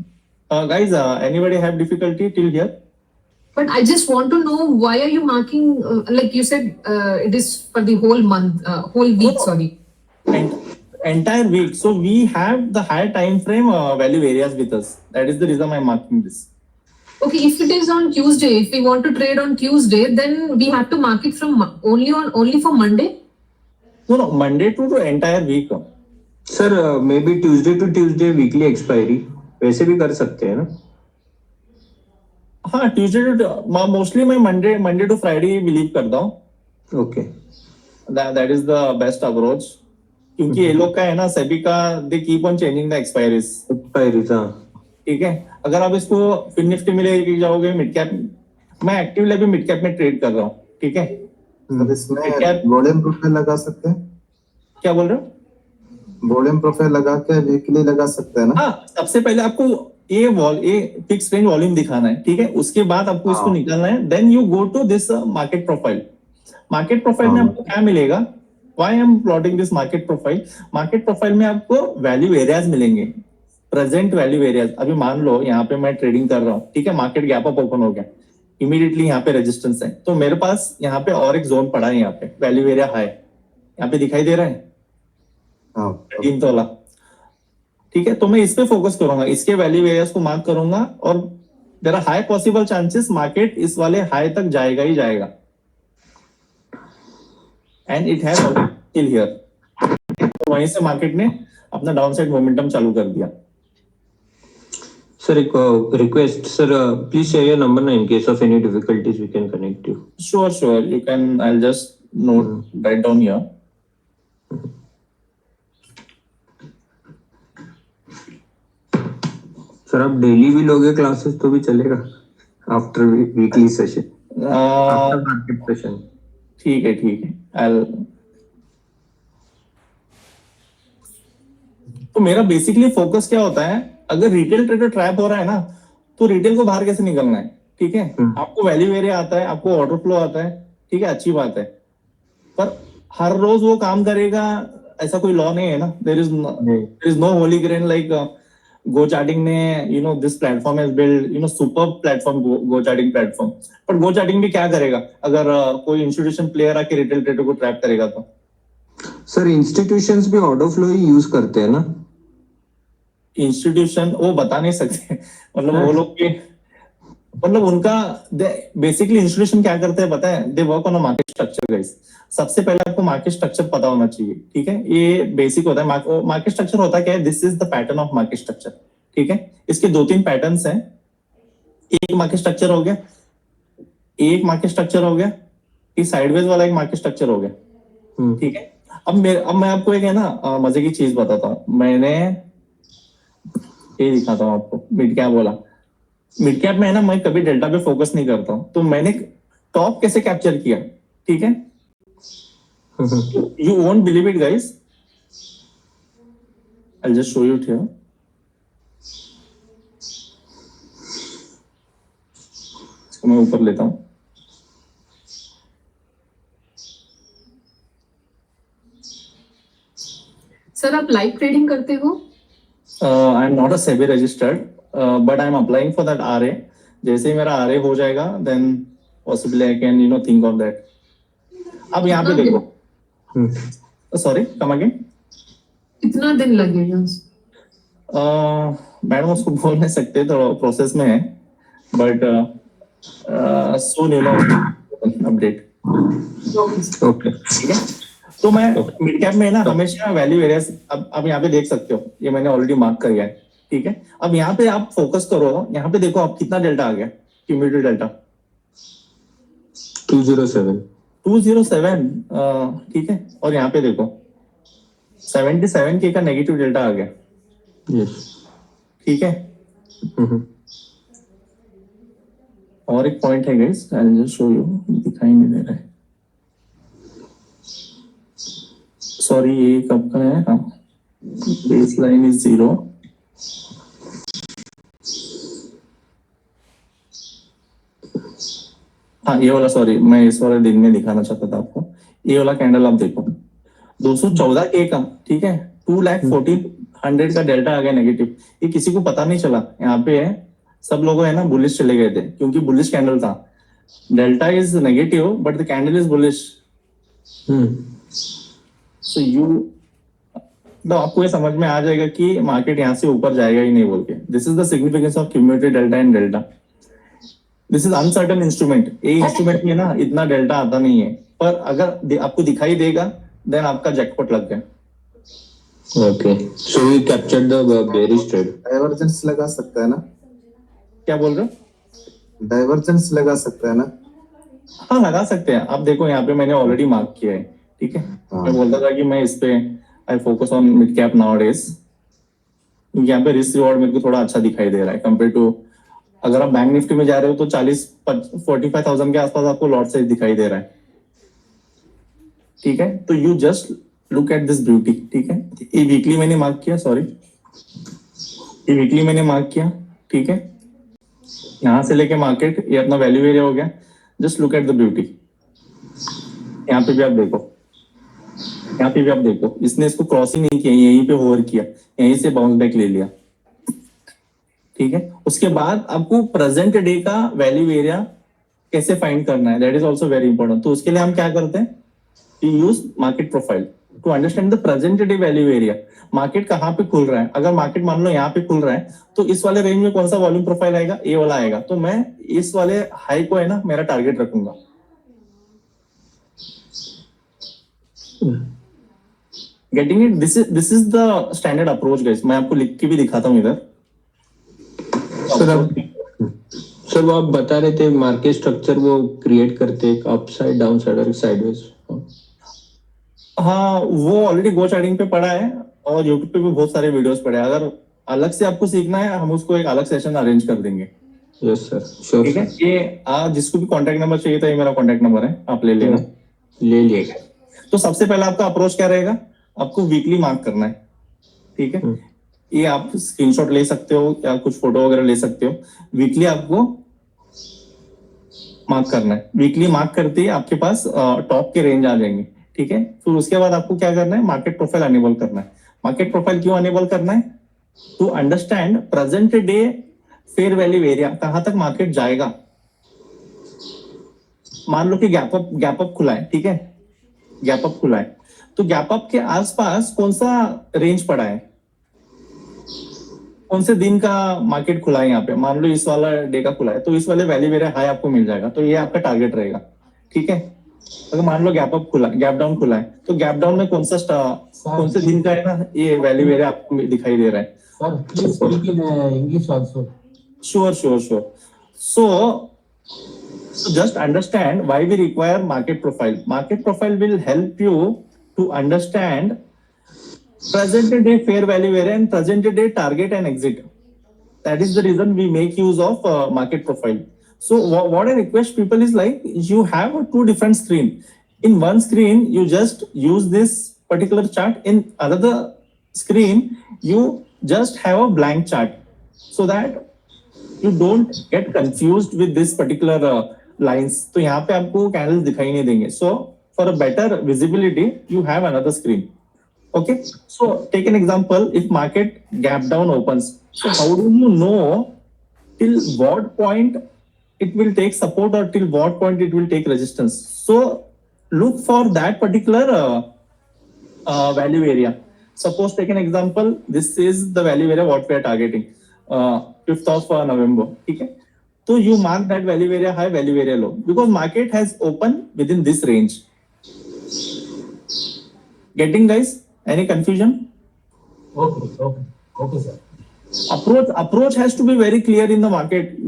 Guys, anybody have difficulty till here? But I just want to know why are you marking? Like you said, it is for the whole month, whole week. No. Sorry. Entire week. So we have the higher time frame value areas with us. That is the reason I'm marking this. Okay, if it is on Tuesday, if we want to trade on Tuesday, then we have to mark it from only for Monday. No, Monday to entire week. Sir maybe Tuesday to Tuesday weekly expiry वैसे भी कर सकते हैं ना? हाँ, ट्यूजडे टू मोस्टली मैं मंडे टू फ्राइडे बिलीव करता हूँ। Okay that is the best approach, क्योंकि ये लोग का है ना, सभी का they keep on changing the expiries, expiry था। ठीक है। अगर आप इसको फिर निफ्टी में लेके जाओगे मिड कैप, मैं एक्टिवली अभी मिड कैप में ट्रेड कर रहा हूँ, ठीक है। सर इसमें क्या- वॉल्यूम प्रोफाइल लगा सकते हैं, क्या बोल रहे हो? वॉल्यूम प्रोफाइल लगा के वीकली लगा सकते हैं ना? हाँ, सबसे पहले आपको ये फिक्स रेंज वॉल्यूम दिखाना है, ठीक है, उसके बाद आपको इसको हाँ। निकालना है, then you go to this market profile, market profile में आपको क्या मिलेगा? Why I am plotting this market profile? Market profile में आपको वैल्यू एरियाज मिलेंगे, प्रेजेंट वैल्यू एरियाज। अभी मान लो यहाँ पे मैं ट्रेडिंग कर रहा हूँ, ठीक है, मार्केट गैप अप ओपन हो गया, इमीडिएटली यहाँ पे रेजिस्टेंस है, तो मेरे पास यहाँ पे और एक जोन पड़ा है, यहाँ पे वैल्यू एरिया हाई, यहाँ पे दिखाई दे रहा है हाँ 3 तोला, ठीक है। तो मैं इस पे फोकस करूंगा, इसके वैल्यू एरियाज को मार्क करूंगा, और there are high possible chances market इस वाले हाई तक जाएगा ही जाएगा, and it has till here. तो वहीं से मार्केट ने अपना डाउनसाइड मोमेंटम चालू कर दिया। Sir, एक request, sir, please share your number na, in case of any difficulties we can connect you. Sure, you can, I'll just note, write down here. Sir, आप डेली भी लोगे क्लासेस तो भी चलेगा, after weekly session, after market session. ठीक है, I'll, तो मेरा बेसिकली फोकस क्या होता है, अगर रिटेल ट्रेडर ट्रैप हो रहा है ना, तो रिटेल को बाहर कैसे निकलना है, ठीक है। आपको वैल्यू एरिया आता है, आपको ऑर्डर फ्लो आता है, ठीक है, अच्छी बात है, पर हर रोज वो काम करेगा ऐसा कोई लॉ नहीं है ना। There is no holy grain like go charting ने, this platform has build, super platform, go charting platform, पर गो चार्टिंग भी क्या करेगा अगर कोई इंस्टीट्यूशन प्लेयर आके रिटेल ट्रेडर को ट्रैप करेगा तो? सर, इंस्टीट्यूशंस भी ऑर्डर फ्लो ही यूज करते हैं ना? इंस्टीट्यूशन वो बता नहीं सकते, मतलब वो लोग के, मतलब उनका बेसिकली इंस्टीट्यूशन क्या करते हैं पता है? They work on a market structure guys. सबसे पहले आपको मार्केट स्ट्रक्चर पता होना चाहिए, ठीक है, ये बेसिक होता है। मार्केट स्ट्रक्चर होता क्या है? This is the pattern of market structure, ठीक है। इसके 2-3 पैटर्न्स हैं। एक मार्केट स्ट्रक्चर हो गया, एक मार्केट स्ट्रक्चर हो गया, ये साइडवेज वाला एक मार्केट स्ट्रक्चर हो गया, ठीक है। अब मैं आपको एक है ना मजे की चीज बताता हूँ। मैंने ये दिखाता हूँ आपको, मिड कैप बोला, मिड कैप में है ना, मैं कभी डेल्टा पे फोकस नहीं करता हूँ, तो मैंने टॉप कैसे कैप्चर किया, ठीक है। You won't believe it guys, I just show you it here. इसको मैं ऊपर लेता हूँ। सर आप लाइव ट्रेडिंग करते हो? I am not a SEBI registered, but I am applying for that RA. जैसे ही मेरा आरए हो जाएगा, then possibly I can think of that. अब यहाँ पे देखो, सॉरी कम अगेन। कितना दिन लगेगा? मैडम उसको बोल नहीं सकते, तो प्रोसेस में है, बट सून अपडेट। ओके, ठीक है। तो मैं मिड कैप में ना हमेशा वैल्यू एरियाज, अब यहाँ पे देख सकते हो, ये मैंने ऑलरेडी मार्क कर गया है, ठीक है। अब यहाँ पे आप फोकस करो, यहाँ पे देखो आप कितना डेल्टा आ गया, क्यूमुलेटिव डेल्टा 207, ठीक है। और यहाँ पे देखो 77K का नेगेटिव डेल्टा आ गया, ठीक है। और एक पॉइंट है guys, I will just show you, दिखाई नहीं दे रहा है, सॉरी, ये कब का है? हाँ, बेस लाइन इज 0, हाँ ये वाला, सॉरी मैं इस वाले दिन में दिखाना चाहता था आपको। ये वाला कैंडल आप देखो 214K का, ठीक है, 2,14,100 का डेल्टा आ गया नेगेटिव। ये किसी को पता नहीं चला, यहाँ पे है, सब लोग है ना बुलिश चले गए थे, क्योंकि बुलिश कैंडल था। Delta is negative but the candle is bullish, so you, तो आपको ये समझ में आ जाएगा कि मार्केट यहाँ से ऊपर जाएगा ही नहीं बोल के। This is the significance of cumulative delta and delta. This is uncertain instrument. ये इंस्ट्रूमेंट में ना इतना डेल्टा आता नहीं है, पर अगर आपको दिखाई देगा, देन आपका जैकपॉट लग गया। Okay, so we captured the bearish trade. Divergence लगा सकता है ना? क्या बोल रहे हो? डाइवर्जेंस लगा सकता है ना? हाँ लगा सकते हैं। आप देखो यहाँ पे मैंने ऑलरेडी मार्क किया है, ठीक है। मैं बोलता था कि मैं इस पे I focus on mid cap nowadays, क्योंकि यहाँ पे रिस्क रिवॉर्ड मेरे को थोड़ा अच्छा दिखाई दे रहा है कंपेयर टू, अगर आप बैंक निफ्टी में जा रहे हो तो 45,000 के आसपास आपको लॉट साइज दिखाई दे रहा है, ठीक है। तो you just look at this beauty, ठीक है। ये वीकली मैंने मार्क किया, सॉरी, ये वीकली मैंने मार्क किया, ठीक है। यहाँ से लेके मार्केट, ये अपना वैल्यू एरिया हो गया। Just look at the beauty, यहाँ पे भी आप देखो, यहाँ पे भी आप देखो, इसने इसको क्रॉसिंग नहीं किया, यहीं पे होवर किया, यहीं से बाउंस बैक ले लिया। ठीक है, उसके बाद आपको प्रेजेंट डे का वैल्यू एरिया कैसे फाइंड करना है, that is also very important. तो उसके लिए हम क्या करते हैं, you use market profile to understand the present day value area. Market कहाँ पे खुल रहा है, अगर मार्केट मान लो यहाँ पे खुल रहा है, तो इस वाले रेंज में कौन सा वॉल्यूम प्रोफाइल आएगा, ए वाला आएगा, तो मैं इस वाले हाई को है ना मेरा टारगेट रखूंगा। Getting it, this is the standard approach guys. मैं आपको लिख के भी दिखाता हूँ इधर। सर वो आप बता रहे थे मार्केट स्ट्रक्चर वो क्रिएट करते एक अप साइड डाउन साइड और साइडवेज। हाँ, वो ऑलरेडी गो चार्टिंग पे पड़ा है और यूट्यूब पे भी बहुत सारे वीडियोस पड़े हैं। अगर अलग से आपको सीखना है, हम उसको एक अलग सेशन अरेंज कर देंगे। यस सर, श्योर ठीक है, सर। ये जिसको भी कॉन्टैक्ट नंबर चाहिए था, ये मेरा कॉन्टैक्ट नंबर है, आप ले लेना। ले लिएगा। तो सबसे पहले आपका अप्रोच क्या रहेगा, आपको वीकली मार्क करना है। ठीक है, ये आप स्क्रीनशॉट ले सकते हो या कुछ फोटो वगैरह ले सकते हो। वीकली आपको मार्क करना है, वीकली मार्क करते ही आपके पास टॉप के रेंज आ जाएंगे। ठीक है, फिर उसके बाद आपको क्या करना है, मार्केट प्रोफाइल अनेबल करना है। मार्केट प्रोफाइल क्यों अनेबल करना है, to understand present day fair value area, कहां तक मार्केट जाएगा। मान लो कि गैप अप खुला है, ठीक है, गैप अप खुला है, तो गैप अप के आसपास कौन सा रेंज पड़ा है, कौन से दिन का मार्केट खुला है यहाँ पे, मान लो इस वाला डे का खुला है, तो इस वाले वैल्यू एरिया हाई आपको मिल जाएगा, तो ये आपका टारगेट रहेगा। ठीक है, अगर मान लो गैप अप खुला, गैप डाउन खुला है, तो गैप डाउन में कौन से दिन का है ना, ये वैल्यू एरिया आपको दिखाई दे रहा है। Sir, please speak in English also. Sure, sure, sure. So just understand why we require market profile. Market profile will help you to understand present day fair value area and present day target and exit. That is the reason we make use of market profile. So what I request people is like, you have two different screen. In one screen you just use this particular chart, in another screen you just have a blank chart, so that you don't get confused with this particular lines. तो यहाँ पे आपको कैंडल्स दिखाई नहीं देंगे, so for a better visibility you have another screen. Okay, so take an example, if market gap down opens, so how do you know till what point it will take support or till what point it will take resistance? So look for that particular value area. Suppose take an example, this is the value area what we are targeting, 5th of November. ठीक है, तो you mark that value area high, value area low, because market has opened within this range. Getting guys, any confusion? Okay, sir. Approach has to be very clear in the market.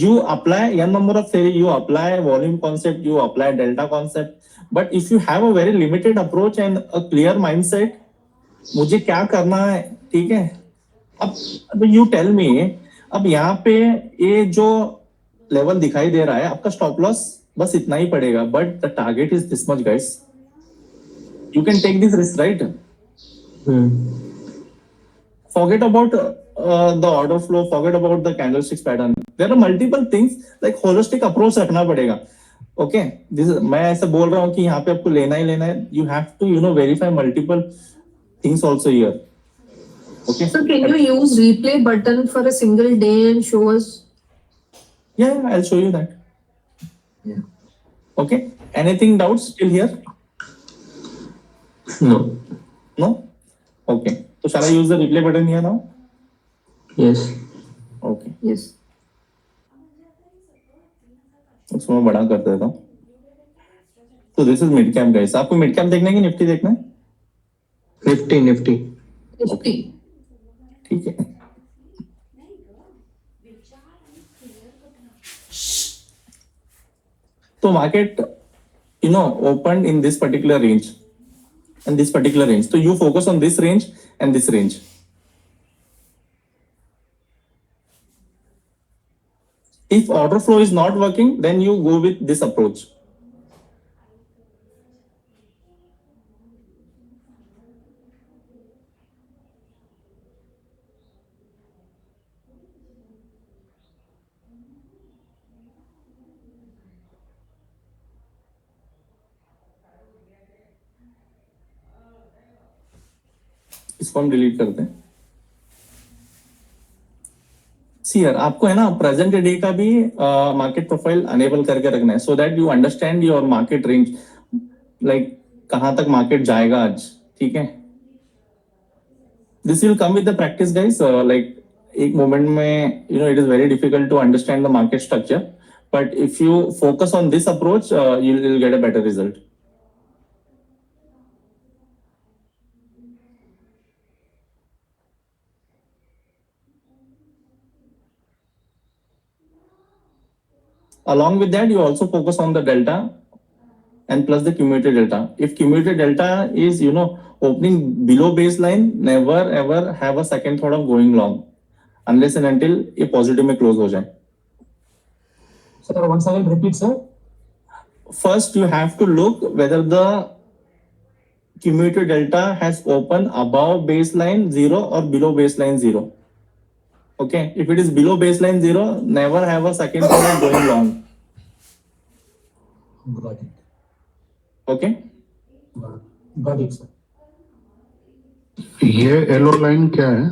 You apply n number of theory, you apply volume concept, you apply delta concept, but if you have a very limited approach and a clear mindset, मुझे क्या करना है, ठीक है, अब यू टेल मी, अब यहाँ पे ये जो लेवल दिखाई दे रहा है, आपका स्टॉप लॉस बस इतना ही पड़ेगा, but the target is this much guys, you can take this risk, right? Forget about the order flow, forget about the candlesticks pattern. There are multiple things, like holistic approach रखना पड़ेगा. Okay, मैं ऐसा बोल रहा हूँ कि यहाँ पे आपको लेना ही लेना है, you have to verify multiple things also here. Okay. So can you use replay button for a single day and show us? Yeah, I'll show you that. Yeah. Okay. Anything doubts till here? No. No? Okay. So shall I use the replay button here now? Yes. Okay. Yes. उसको मैं बड़ा कर देता हूँ. So this is mid cap guys. आपको mid cap देखना है कि निफ्टी देखना है? Nifty Nifty Nifty. ठीक है. तो market opened in this particular range and this particular range. So you focus on this range and this range. If order flow is not working, then you go with this approach. इसको हम डिलीट करते हैं। सी यार, आपको है ना प्रेजेंट डे का भी मार्केट प्रोफाइल अनेबल करके रखना है, so that you understand your market range, like कहां तक मार्केट जाएगा आज, ठीक है। This will come with the practice guys, like एक मोमेंट में it is very difficult to understand the market structure, but if you focus on this approach you will get a better result. Along with that, you also focus on the delta and plus the cumulative delta. If cumulative delta is, opening below baseline, never ever have a second thought of going long unless and until a positive में close हो जाए. Sir, once again repeat, sir. First, you have to look whether the cumulative delta has opened above baseline 0 or below baseline 0. Okay, if it is below baseline 0, never have a second thought of going long. Got it. Okay. Got it, sir. ये एलो लाइन क्या है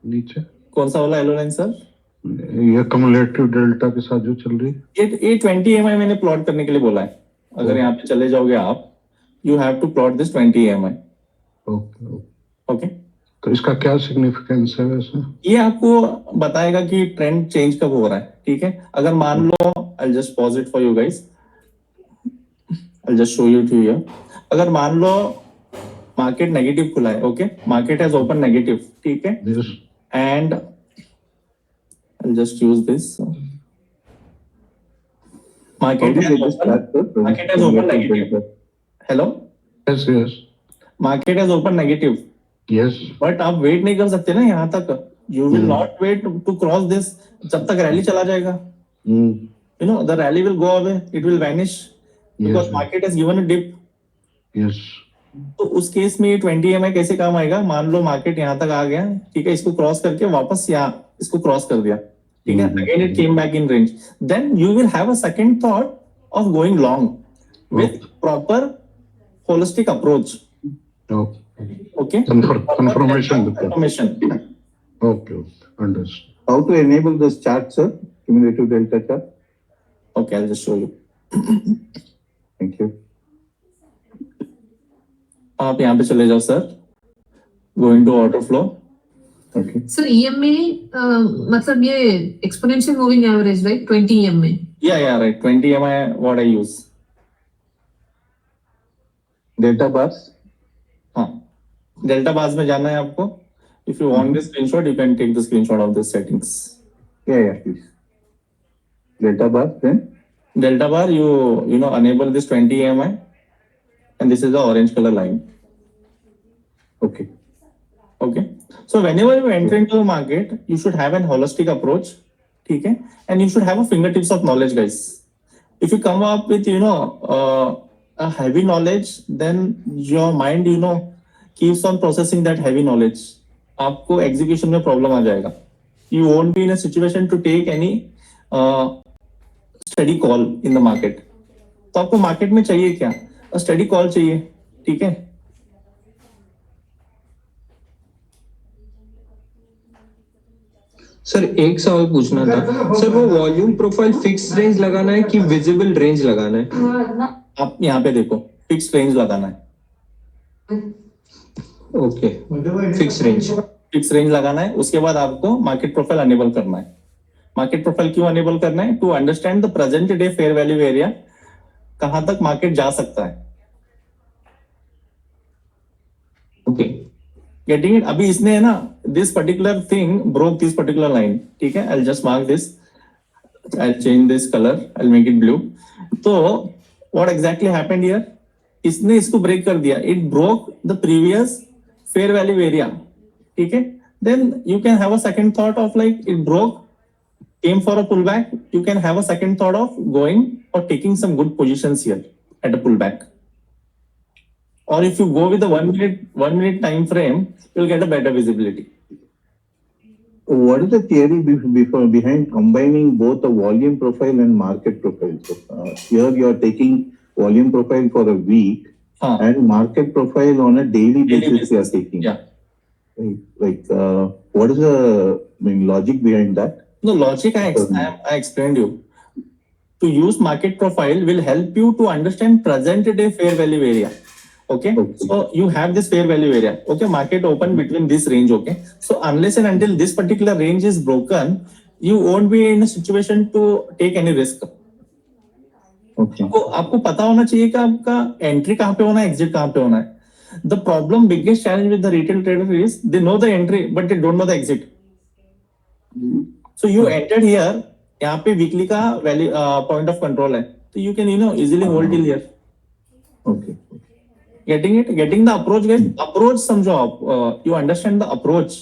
नीचे? कौन सा वाला एलो लाइन सर? ये कम्युलेटिव डेल्टा के साथ जो चल रही है, ये 20 EMI मैंने प्लॉट करने के लिए बोला है। अगर यहाँ पे चले जाओगे आप, you have to plot this 20 EMI। Okay okay, तो इसका क्या सिग्निफिकेंस है वैसे? ये आपको बताएगा कि ट्रेंड चेंज कब हो रहा है, ठीक है। अगर मान लो, I'll just pause it for you guys, I'll just show you to here। अगर मान लो मार्केट नेगेटिव खुला है, okay, market has open negative, ठीक है, Yes. and I'll just use this। Market has open negative। Hello? Yes, yes. Market has open negative, Yes. but आप वेट नहीं कर सकते ना यहाँ तक। You will not wait to cross this जब तक रैली चला जाएगा। Hmm. The rally will go away, it will vanish because Yes. market has given a dip। Yes. तो उस केस में ये 20 EMI कैसे काम आएगा? मान लो मार्केट यहाँ तक आ गया, ठीक है, इसको क्रॉस करके वापस यहाँ इसको क्रॉस कर दिया, ठीक है, again it came back in range, then you will have a second thought of going long with proper holistic approach. Okay. Okay, Confirmation. Confirmation. Okay. Understood. How to enable this chart, sir? Cumulative delta chart. Okay, I will just show you. Thank you. आप यहाँ पे चले जाओ sir, going to auto flow. Okay. Sir EMA मतलब ये exponential moving average right 20 EMA। Yeah right, 20 EMI what I use. Delta bars. हाँ, डेल्टा बार्स में जाना है आपको। If you want this screenshot, you can take the screenshot of this settings. Yeah, please. Delta bars, then. Delta bar, you know enable this 20 EMI, and this is the orange color line. Okay. Okay, so whenever you enter into the market, you should have an holistic approach, ठीक है, and you should have a fingertips of knowledge, guys. If you come up with a heavy knowledge, then your mind keeps on processing that heavy knowledge. आपको execution में problem आ जाएगा। You won't be in a situation to take any steady call in the market। तो आपको मार्केट में चाहिए क्या? स्टडी कॉल चाहिए, ठीक है। सर एक सवाल पूछना था सर, वो वॉल्यूम प्रोफाइल फिक्स रेंज लगाना है कि विजिबल रेंज लगाना है? आप यहाँ पे देखो, फिक्स रेंज लगाना है। Okay, fix range. Fix range लगाना है, उसके बाद आपको मार्केट प्रोफाइल अनेबल करना है। मार्केट प्रोफाइल क्यों अनेबल करना है? To understand the present day fair value area, कहां तक मार्केट जा सकता है। Okay, getting it? अभी इसने है ना, this particular thing broke this particular line, ठीक है। I just mark this, I change this colour, I make it blue. तो व्हाट एग्जैक्टली हैपेंड हियर? इसने इसको ब्रेक कर दिया, it broke the previous fair value area, ठीक है। Then you can have a second thought of like it broke, came for a pullback, you can have a second thought of going or taking some good positions here at a pullback. Or if you go with the 1 minute time frame, you'll get a better visibility. What is the theory behind combining both the volume profile and market profile? So, here you are taking volume profile for a week Huh. and market profile on a daily basis you are taking. Yeah. Like, what is the logic behind that? No logic, I explained you. To use market profile will help you to understand present day fair value area. Okay. Okay. So you have this fair value area. Okay. Market open between this range. Okay. So unless and until this particular range is broken, you won't be in a situation to take any risk. Okay. तो आपको पता होना चाहिए कि आपका एंट्री कहाँ पे होना है, एग्जिट कहाँ पे होना है. The problem, biggest challenge with the retail trader is they know the entry but they don't know the exit. So you entered here, यहाँ पे वीकली का वैल्यू पॉइंट ऑफ कंट्रोल है, तो you can easily hold till here. Okay. Getting it, getting the approach, guys. Approach समझो आप, you understand the approach.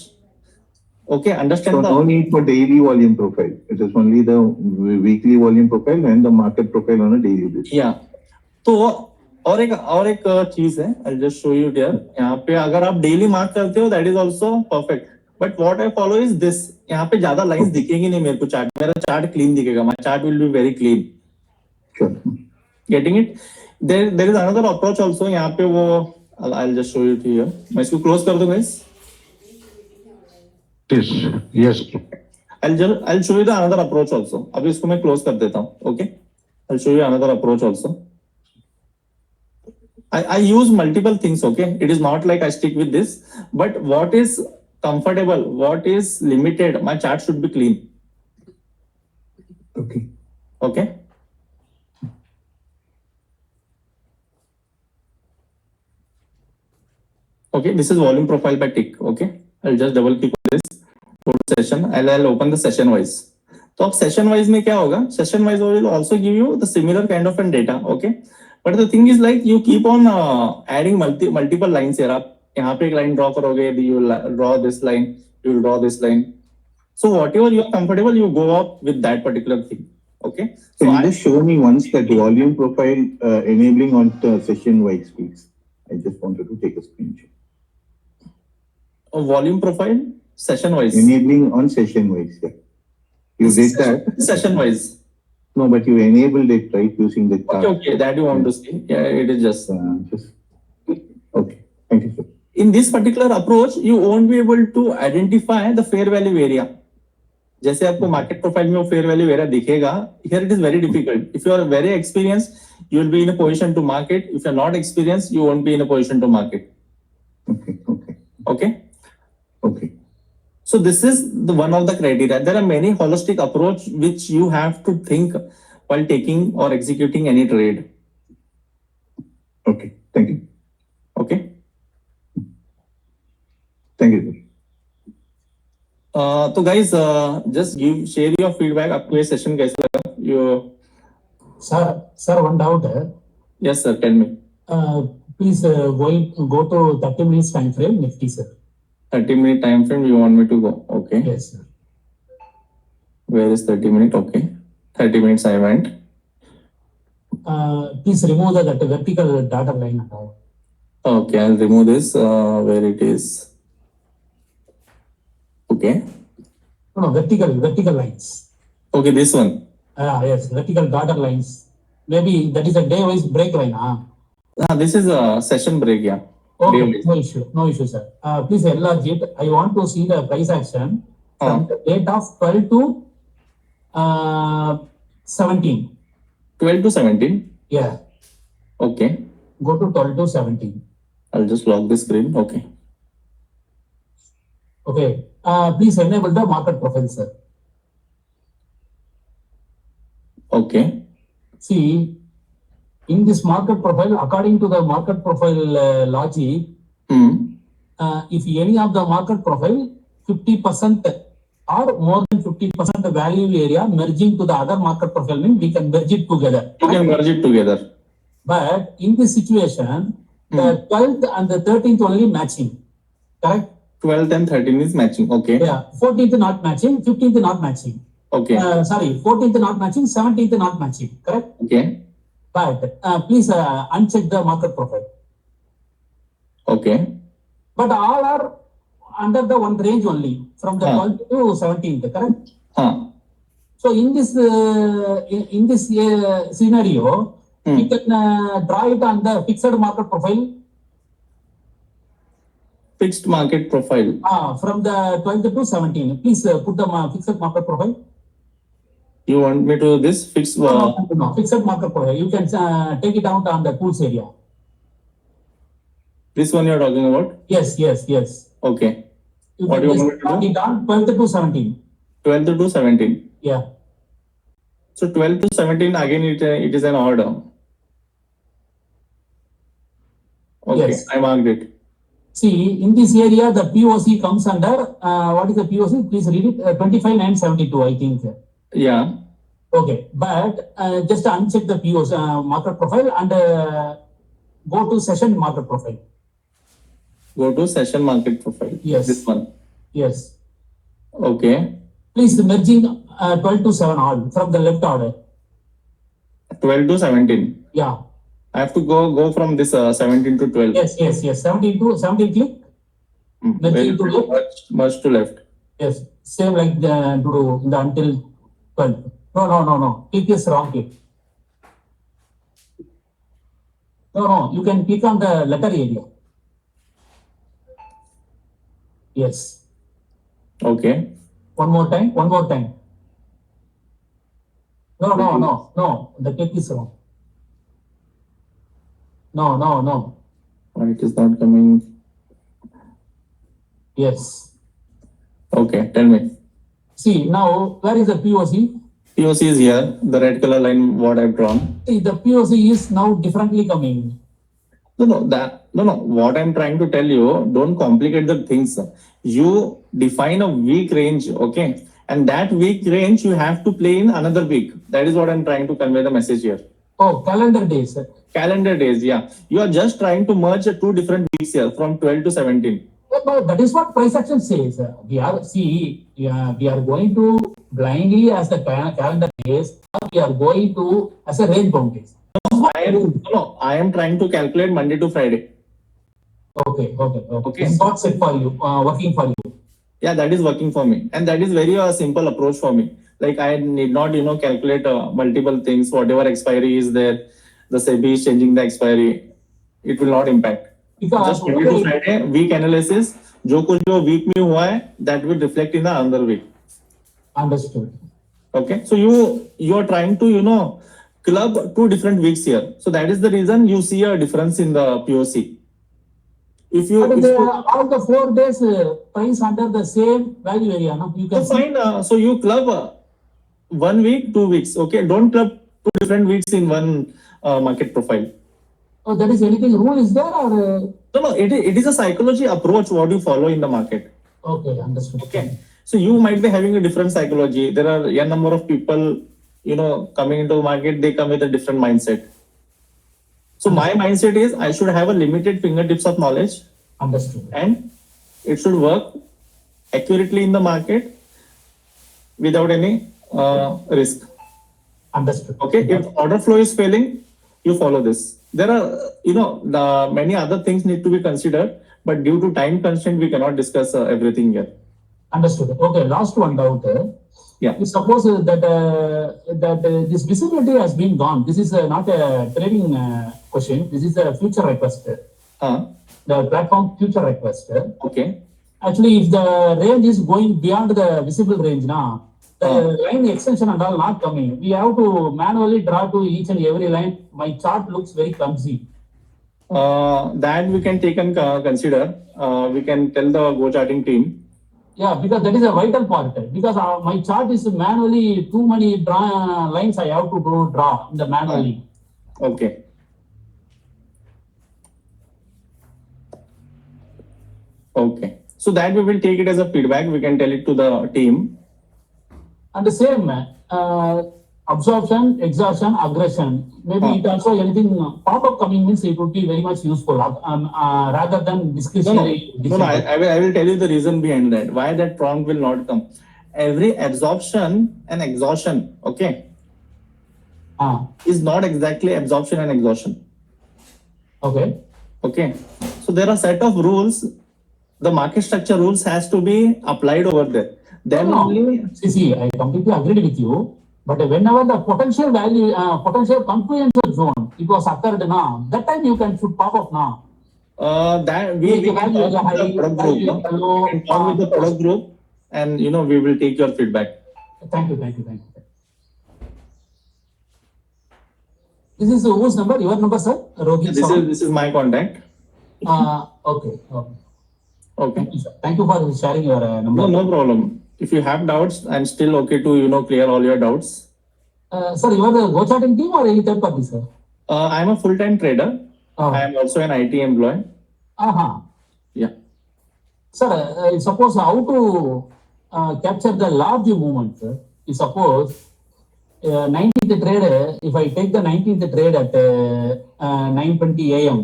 Okay, So understand no the. need for daily volume profile. It is only the weekly volume profile and the market profile on a daily basis. Yeah. तो और एक चीज है, I'll just show you there. यहाँ पे अगर आप डेली मार्क करते हो, that is also perfect. But what I follow is this. यहाँ पे ज्यादा लाइंस दिखेगी नहीं मेरे को चार्ट. मेरा चार्ट क्लीन दिखेगा. My chart will be very clean. Sure. Getting it? There is another approach also. यहाँ पे वो I'll just show you to here. मैं इसको close कर दूँ guys. Yes. I'll show you the another approach also. अभी इसको मैं close कर देता हूँ. Okay? I'll show you another approach also. I use multiple things. Okay? It is not like I stick with this, but what is comfortable, what is limited, my chart should be clean. Okay. Okay? Okay, this is volume profile by tick. Okay, I'll just double click on this. Go to session. I'll open the session wise. तो अब session wise में क्या होगा? Session wise will also give you the similar kind of an data. Okay, but the thing is like you keep on adding multiple lines here. आप यहाँ पे एक line draw करोगे, you will draw this line, you will draw this line. So whatever you are comfortable, you go up with that particular thing. Okay. So Can you just show me once that volume profile enabling on the session wise, please? I just wanted to take a screenshot. Volume profile session wise. Enabling on session wise, yeah. You did that. Session wise. No, but you enabled it, right, using the chart. Okay, that you want to see. Yeah, it is just. Okay, thank you, sir. In this particular approach, you won't be able to identify the fair value area. जैसे आपको market profile में वो fair value area दिखेगा, here it is very difficult. If you are very experienced, you will be in a position to market. If you are not experienced, you won't be in a position to market. Okay. Okay. Okay. So this is the one of the criteria. There are many holistic approach which you have to think while taking or executing any trade. Okay. Thank you. Okay. Thank you, sir. तो guys, just share your feedback. आपको ये session कैसा लगा? Sir, one doubt. Yes sir, tell me. Please go to 30 minutes time frame, Nifty, sir. 30-minute time frame you want me to go? Okay. Yes, sir. Where is 30 minute? Okay. 30 minutes I went. Please remove that vertical data line. Okay, I'll remove this. Where it is? Okay. No, vertical lines. Okay, this one. Yes, vertical dotted lines. Maybe that is a day-wise break line. This is a session break, yeah. Okay, Day-wise. no issue, sir. Please enlarge it. I want to see the price action from the date of 12 to 17. 12 to 17. Yeah, Okay. go to 12 to 17. I'll just lock the screen. Okay. Okay. Please enable the market profile, sir. Okay. See, in this market profile, according to the market profile logic, if any of the market profile 50% or more than 50% value area merging to the other market profile, means we can merge it together. You can merge it together. But in this situation, the 12th and the 13th only matching, correct? 12th and 13th is matching. Okay. Yeah, 14th not matching, 15th not matching. Okay. 14th not matching, 17th not matching, correct? Okay. But please uncheck the market profile. Okay. But all are under the one range only, from the 12th to 17th, correct? So in this scenario, we can draw it on the fixed market profile. fixed market profile. From the 12th to 17. Please put the fixed market profile. You want me to this fixed? No, fixed market profile. You can take it out on the tools area. This one you are talking about? Yes. Okay. You What can do you just want me to mark do? it on 12th to 17. 12 to 17. Yeah. So 12 to 17 again it is an order. Okay, Yes. I marked it. See, in this area, the POC comes under, what is the POC? Please read it, 25,972, I think. Yeah. Okay, but just uncheck the POC market profile and go to session market profile. Go to session market profile. Yes. This one. Yes. Okay. Please merging 12 to 7 all from the left order. 12 to 17. Yeah. I have to go from this 17 to 12. Yes. 17 to 17 click. Very Merging to good. left. Much to left. Yes. Same like the to do in the until 12. No. Click is wrong click. No. You can click on the letter area. Yes. Okay. One more time. No. The click is wrong. No. Why it is not coming? Yes. Okay. Tell me. See, now, where is the POC? POC is here. The red color line what I've drawn. See, the POC is now differently coming. No. What I'm trying to tell you, don't complicate the things. You define a week range, okay? And that week range you have to play in another week. That is what I'm trying to convey the message here. Oh, calendar days. Calendar days, yeah. You are just trying to merge two different weeks here from 12 to 17. But that is what price action says. We are going to blindly as the calendar days, or we are going to as a range bound days. I am trying to calculate Monday to Friday. Okay. Okay. It's not set for you, working for you. Yeah, that is working for me. And that is very simple approach for me. Like I need not, calculate multiple things, whatever expiry is there, the SEBI is changing the expiry. It will not impact. Because Just Monday to Friday, week analysis, जो कुछ जो week में हुआ है, that will reflect in the another week. Understood. Okay, so you are trying to club two different weeks here. So that is the reason you see a difference in the POC. All the 4 days price under the same value area, no? You can So fine. So you club 1 week, 2 weeks. Okay, don't club two different weeks in one market profile. Oh, there is anything rule is there or? No. It is a psychology approach what you follow in the market. Okay, understood. Okay. So you might be having a different psychology. There are a number of people, coming into the market, they come with a different mindset. So my mindset is I should have a limited fingertips of knowledge. Understood. And it should work accurately in the market without any risk. Understood. Okay. If order flow is failing, you follow this. There are, many other things need to be considered, but due to time constraint, we cannot discuss everything here. Understood. Okay, last one doubt. Yeah. You suppose that this visibility has been gone. This is not a trading question. This is a future request. The platform future request. Okay. Actually, if the range is going beyond the visible range now, the line extension and all not coming. We have to manually draw to each and every line. My chart looks very clumsy. That we can take and consider. We can tell the Go Charting team. Yeah, because that is a vital part. Because my chart is manually too many lines I have to draw in the manually. Okay. Okay. So that we will take it as a feedback. We can tell it to the team. And the same absorption, exhaustion, aggression. Maybe it also anything pop-up coming means it would be very much useful rather than discretionary. No. I will tell you the reason behind that. Why that prompt will not come. Every absorption and exhaustion, okay, is not exactly absorption and exhaustion. Okay. Okay. So there are set of rules. The market structure rules has to be applied over there. Then only. See, I completely agreed with you. But whenever the potential value, potential confluential zone, it was occurred now, that time you can should pop up now. That Make we the can value talk high, with the product value group. No? low. We can talk with the product group, and we will take your feedback. Thank you. This is whose number? Your number, sir? Rohit Sawan? This is my contact. Okay. Okay. Thank you, sir. Thank you for sharing your number. No problem. If you have doubts, I'm still okay to clear all your doubts. Sir, you are the Go Charting team or any third party, sir? I'm a full-time trader. I am also an IT employee. Yeah. Sir, suppose how to capture the large movement, sir? Suppose 19th trade, if I take the 19th trade at 9:20 a.m.,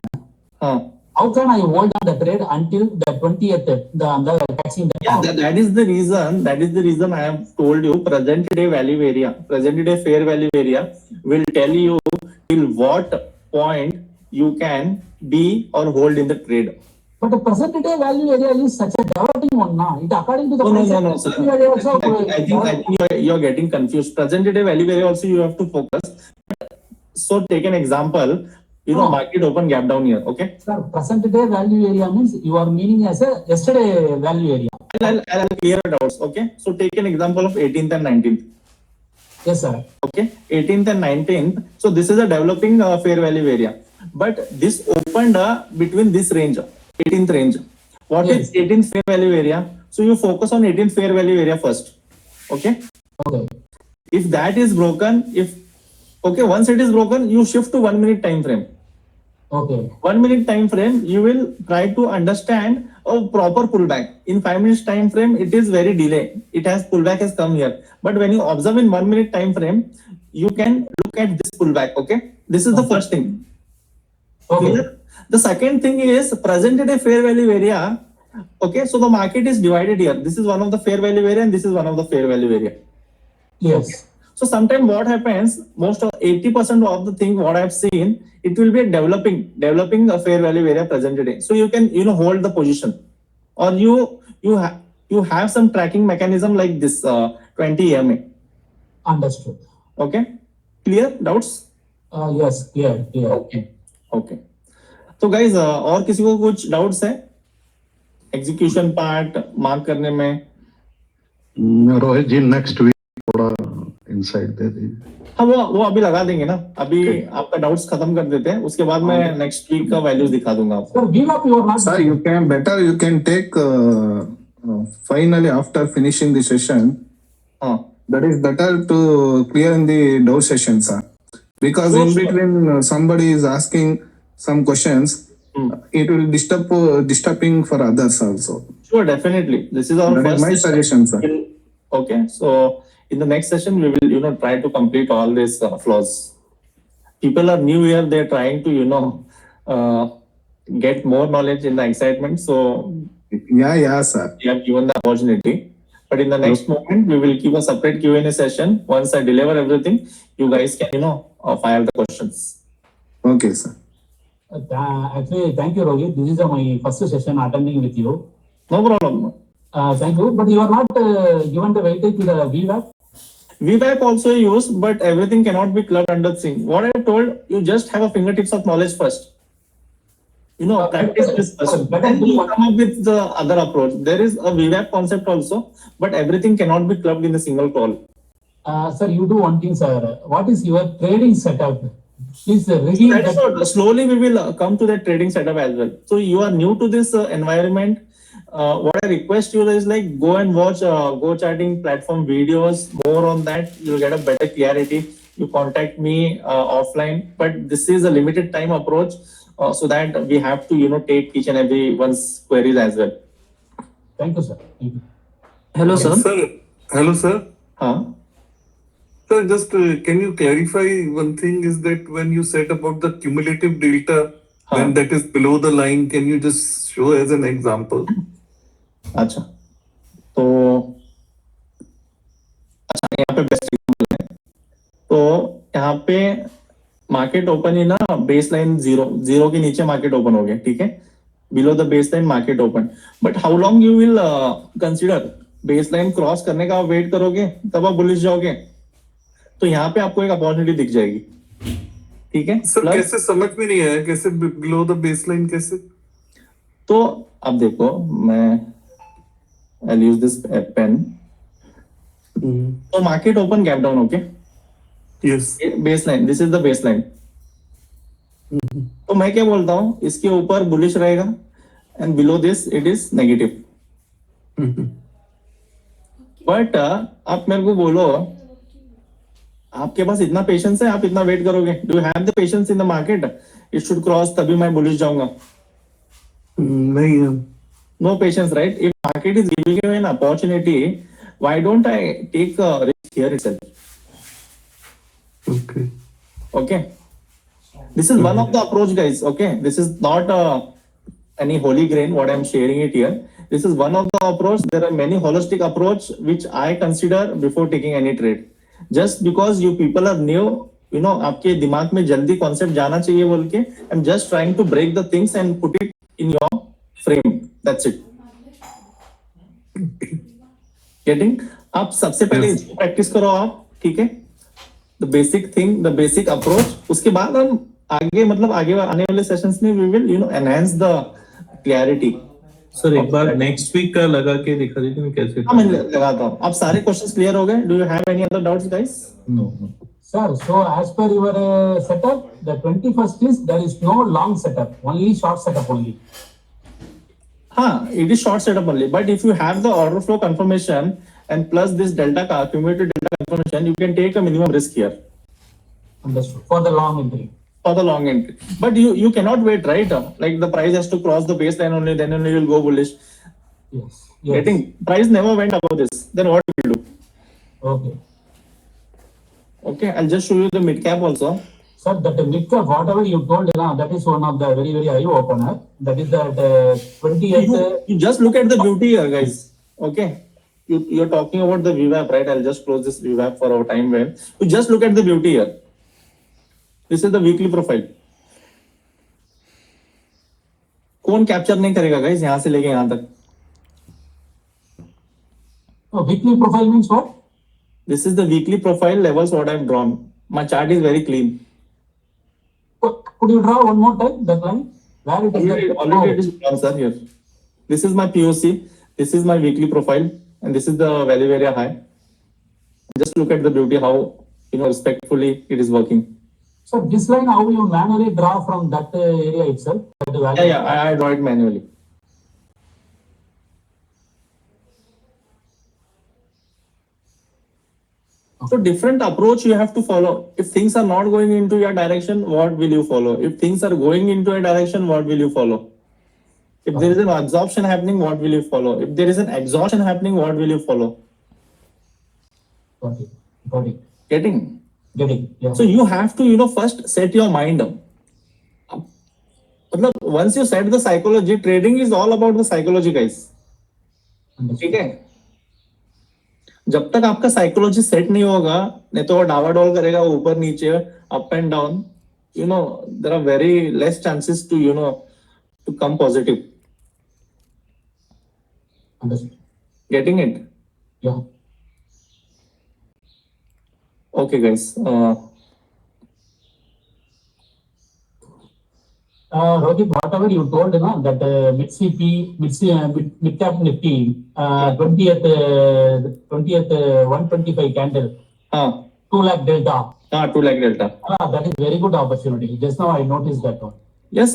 how can I hold on the trade until the 20th, the taxing the Yeah, that is the reason. That is the reason I have told you present day value area, present day fair value area will tell you till what point you can be or hold in the trade. But the present day value area is such a developing one now. It according to the No, sir. I think you're getting confused. Present day value area also you have to focus. So take an example. Market open gap down here. Okay. Sir, present day value area means you are meaning as a yesterday value area. I'll clear your doubts. Okay. So take an example of 18th and 19th. Yes, sir. Okay. 18th and 19th. So this is a developing fair value area. But this opened between this range, 18th range. What is 18th fair value area? So you focus on 18th fair value area first. Okay. If that is broken, once it is broken, you shift to 1 minute time frame. 1 minute time frame, you will try to understand a proper pullback. In 5 minutes time frame, it is very delay. Pullback has come here. But when you observe in 1 minute time frame, you can look at this pullback. Okay. This is the first thing. Okay. The second thing is present day fair value area. Okay. So the market is divided here. This is one of the fair value area and this is one of the fair value area. Yes. Okay. So sometimes what happens, most of 80% of the thing what I've seen, it will be developing a fair value area present day. So you can hold the position, or you have some tracking mechanism like this 20 EMA. Understood. Okay. Clear doubts? Yes, clear. Okay. तो guys और किसी को कुछ doubts है एग्जीक्यूशन पार्ट मार्क करने में? रोहित जी नेक्स्ट वीक थोड़ा इंसाइट दे दीजिए. हाँ, वो अभी लगा देंगे ना. अभी आपका डाउट्स खत्म कर देते हैं, उसके बाद मैं नेक्स्ट वीक का वैल्यूज दिखा दूंगा आपको. Sir, you can take finally after finishing the session. That is better to clear in the doubt session, sir. Because in between somebody is asking some questions, it will disturbing for others also. Sure, definitely. This is our That first is my suggestion, sir. Okay, so in the next session we will try to complete all these flaws. People are new here, they're trying to get more knowledge in the excitement, so Yeah, sir. we have given the opportunity. But in the next moment we will keep a separate Q&A session. Once I deliver everything, you guys can fire the questions. Okay, sir. Actually, thank you, Rohit. This is my first session attending with you. No problem. Thank you. But you are not given the weightage to the VWAP? VWAP also used, but everything cannot be clubbed under thing. What I told you, just have a fingertips of knowledge first. Practice this first. Then you come up with the other approach. There is a VWAP concept also, but everything cannot be clubbed in a single call. Sir, you do one thing, sir. What is your trading setup? Please review that. Slowly we will come to that trading setup as well. So you are new to this environment. What I request you is go and watch Go Charting platform videos. More on that, you'll get a better clarity. You contact me offline, but this is a limited time approach, so that we have to take each and every one's queries as well. Thank you, sir. Thank you. Hello, sir. Hello, sir. Sir, just can you clarify one thing is that when you said about the cumulative delta, when that is below the line, can you just show as an example? अच्छा, तो यहाँ पे बेस्ट एग्जांपल है. तो यहाँ पे मार्केट ओपन ही ना बेस लाइन जीरो के नीचे मार्केट ओपन हो गया, ठीक है. Below the base line market open, but how long you will consider base line cross करने का वेट करोगे तब आप बुलिश जाओगे. तो यहाँ पे आपको एक अपॉर्चुनिटी दिख जाएगी, ठीक है. सर कैसे समझ में नहीं आया, कैसे बिलो द बेस लाइन कैसे? तो अब देखो, मैं I'll use this pen. So market open gap down, okay? Yes. Baseline, this is the baseline. तो मैं क्या बोलता हूँ, इसके ऊपर बुलिश रहेगा and below this it is negative. But आप मेरे को बोलो, आपके पास इतना पेशेंस है, आप इतना वेट करोगे? Do have the patience in the market? It should cross तभी मैं बुलिश जाऊंगा. नहीं है. No patience, right? If market is giving you an opportunity, why don't I take a risk here itself? Okay. Okay. This is one of the approach, guys. Okay. This is not any holy grail, what I'm sharing it here. This is one of the approach. There are many holistic approach which I consider before taking any trade. Just because you people are new, you know, आपके दिमाग में जल्दी concept जाना चाहिए बोल के, I'm just trying to break the things and put it in your frame. That's it. Getting? आप सबसे पहले Yes. प्रैक्टिस करो आप, ठीक है? The basic thing, the basic approach. उसके बाद हम आगे, मतलब आगे आने वाले सेशंस में we will, you know, enhance the clarity. Sir एक बार नेक्स्ट वीक का लगा के दिखा दीजिए मैं कैसे हाँ, मैं लगाता हूँ. आप सारे क्वेश्चंस क्लियर हो गए? Do you have any other doubts, guys? No Sir, so as per your setup, the 21st is there is no long setup, only short setup only. हाँ, it is short setup only. But if you have the order flow confirmation and plus this delta का accumulated delta confirmation, you can take a minimum risk here Understood. For the long entry. for the long entry. But you cannot wait, right? Like the price has to cross the baseline only, then only you will go bullish. Yes. Getting price never went above this. Then what will you do? Okay. Okay, I'll just show you the mid cap also. Sir, that mid cap, whatever you told, that is one of the very, very eye opener. That is that 20th. You just look at the beauty here, guys. Okay. You're talking about the VWAP, right? I'll just close this VWAP for our time frame. You just look at the beauty here. This is the weekly profile. कौन कैप्चर नहीं करेगा गाइस यहाँ से लेके यहाँ तक? Oh, weekly profile means what? This is the weekly profile levels what I've drawn. My chart is very clean. Could you draw one more time that line? Where it is? Already it is drawn, sir, here. This is my POC. This is my weekly profile, and this is the value area high. Just look at the beauty, how, you know, respectfully it is working. So this line, how you manually draw from that area itself? That value? Yeah, I draw it manually. So different approach you have to follow. If things are not going into your direction, what will you follow? If things are going into a direction, what will you follow? If there is an absorption happening, what will you follow? If there is an exhaustion happening, what will you follow? Got it. Got it. Getting? Getting. Yeah. So you have to, you know, first set your mind up. मतलब once you set the psychology, trading is all about the psychology, guys. Understood. ठीक है? जब तक आपका साइकोलॉजी सेट नहीं होगा, नहीं तो वो डावाडोल करेगा ऊपर नीचे, up and down, you know, there are very less chances to, you know, to come positive. Understood. Getting it? Yeah. Okay, guys. Rohit, whatever you told, that mid cap Nifty, 20th 125 candle, हाँ 2 lakh delta. हाँ 2 lakh delta. That is very good opportunity. Just now I noticed that one. Yes,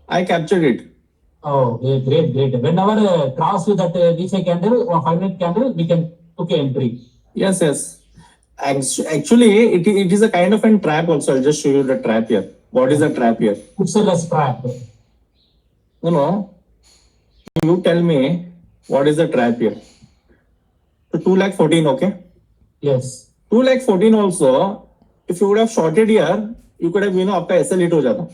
I captured it. Oh, great. Whenever cross with that VC candle or 5-minute candle, we can took an entry. Yes. Actually, it is a kind of a trap also. I'll just show you the trap here. What is the trap here? It's a less trap. No. You tell me what is the trap here. So 2 lakh 14, okay? Yes. 2 lakh 14 also, if you would have shorted here, you could have, you know, आपका SL hit हो जाता.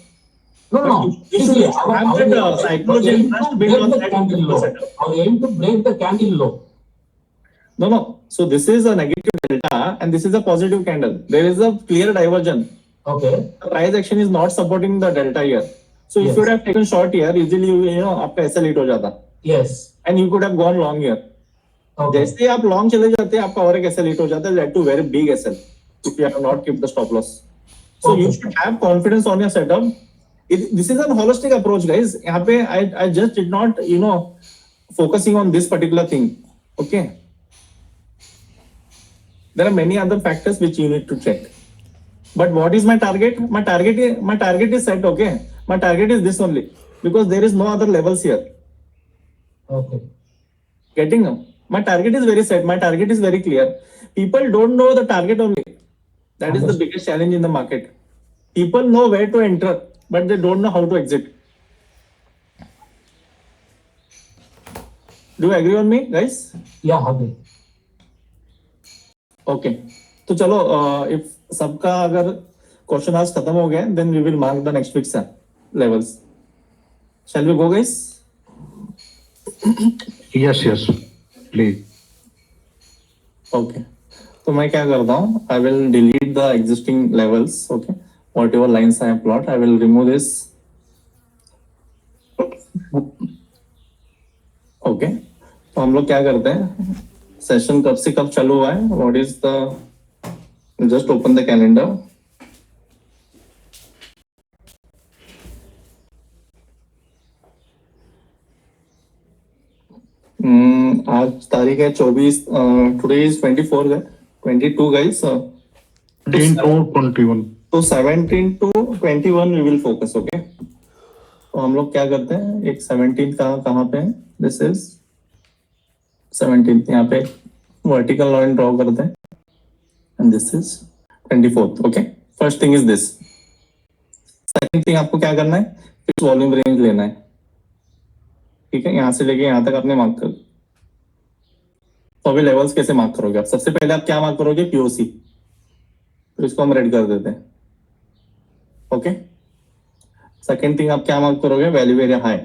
No. You should have that psychology trust built on that candle low. setup. Our aim to break the candle low. No. So this is a negative delta and this is a positive candle. There is a clear diversion. Okay. The price action is not supporting the delta here. So if Yes. you would have taken short here, easily you know आपका SL hit हो जाता. Yes. And you could have gone long here. Okay. जैसे ही आप लॉन्ग चले जाते हैं, आपका और एक SL hit हो जाता है, that to very big SL if you have not kept the stop loss. So you should have confidence on your setup This is a holistic approach, guys. यहाँ पे I just did not, focusing on this particular thing. Okay. There are many other factors which you need to check. But what is my target? My target is set. Okay. My target is this only, because there is no other levels here. Okay. Getting them. My target is very set. My target is very clear. People don't know the target only. That is the biggest challenge in the market. People know where to enter, but they don't know how to exit. Do you agree on me, guys? Yeah, okay. Okay तो चलो इफ सबका अगर क्वेश्चन आज खत्म हो गया then we will mark the next week levels shall we go guys Yes, yes, please. Okay तो मैं क्या करता हूँ I will delete the existing levels okay whatever lines I have plot I will remove this okay तो हम लोग क्या करते हैं सेशन कब से कब चालू हुआ है what is the just open the calendar आज तारीख है 24 टुडे इज 24 है 22 गाइस 18 to 21. तो 17 to 21 we will focus okay तो हम लोग क्या करते हैं एक 17 कहाँ पे है दिस इज 17 यहाँ पे वर्टिकल लाइन ड्रॉ करते हैं and this is 24th okay first thing is this second thing आपको क्या करना है फिक्स वॉल्यूम रेंज लेना है ठीक है यहाँ से लेके यहाँ तक आपने मार्क कर तो अभी लेवल्स कैसे मार्क करोगे आप सबसे पहले आप क्या मार्क करोगे पीओसी तो इसको हम रेड कर देते हैं ओके सेकेंड थिंग आप क्या मार्क करोगे वैल्यू एरिया हाई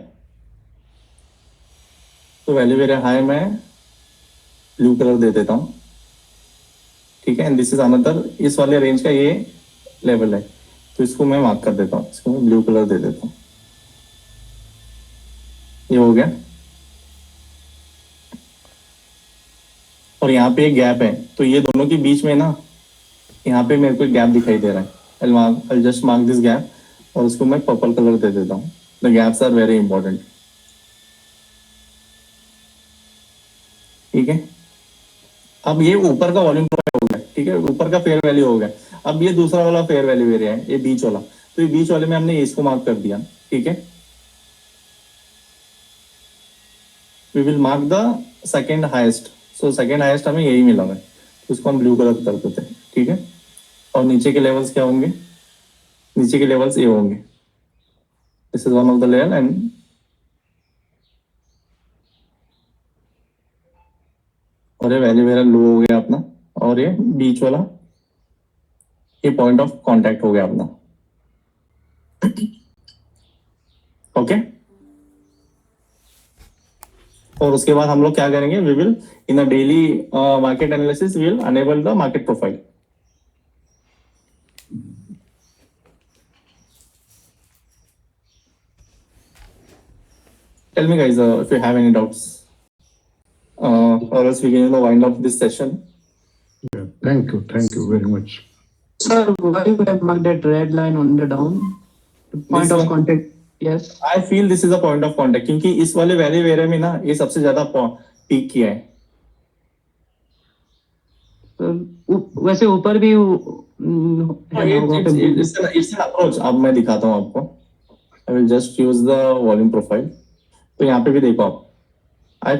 तो वैल्यू एरिया हाई मैं ब्लू कलर दे देता हूं ठीक है एंड दिस इज अनदर इस वाले रेंज का ये लेवल है तो इसको मैं मार्क कर देता हूं इसको मैं ब्लू कलर दे देता हूं ये हो गया और यहाँ पे एक गैप है तो ये दोनों के बीच में ना यहाँ पे मेरे को एक गैप दिखाई दे रहा है I'll just mark this gap और उसको मैं पर्पल कलर दे देता हूँ the gaps are very important ठीक है अब ये ऊपर का वॉल्यूम प्रोफाइल हो गया ठीक है ऊपर का फेयर वैल्यू हो गया अब ये दूसरा वाला फेयर वैल्यू एरिया है ये बीच वाला तो ये बीच वाले में हमने इसको मार्क कर दिया ठीक है we will mark the second highest so second highest हमें यही मिला है तो इसको हम ब्लू कलर कर देते हैं ठीक है और नीचे के लेवल्स क्या होंगे नीचे के लेवल्स ये होंगे this is one of the level and और ये वैल्यू मेरा लो हो गया अपना और ये बीच वाला ये पॉइंट ऑफ कांटेक्ट हो गया अपना ओके और उसके बाद हम लोग क्या करेंगे we will in a daily market analysis we will enable the market profile tell me guys if you have any doubts or else we can wind up this session Yeah, thank you very much. Sir, why you have marked that red line on the down? The point This of one? contact. Yes. I feel this is a point of contact क्योंकि इस वाले वैल्यू एरिया में ना ये सबसे ज्यादा पीक किया है वैसे ऊपर भी इट्स एन अप्रोच अब मैं दिखाता हूँ आपको आई will just use the volume profile तो यहाँ पे भी देखो आप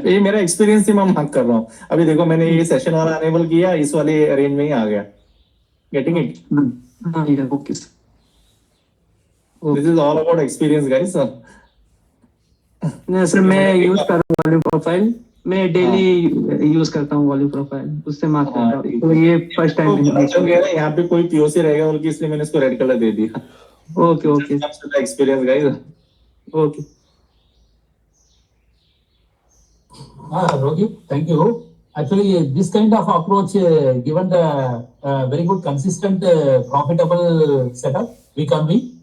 ये मेरा एक्सपीरियंस ही मैं मार्क कर रहा हूँ अभी देखो मैंने ये सेशन वाला अनेबल किया इस वाले रेंज में ही आ गया getting it okay this is all about experience guys नहीं सर मैं यूज कर रहा हूँ वॉल्यूम प्रोफाइल मैं डेली यूज करता हूँ वॉल्यूम प्रोफाइल उससे मार्क करता हूँ तो ये फर्स्ट टाइम यहाँ पे कोई पीओसी रहेगा बल्कि इसलिए मैंने इसको रेड कलर दे दिया okay okay experience guys okay Rohit, thank you. Actually, this kind of approach, given the very good, consistent, profitable setup, we can be.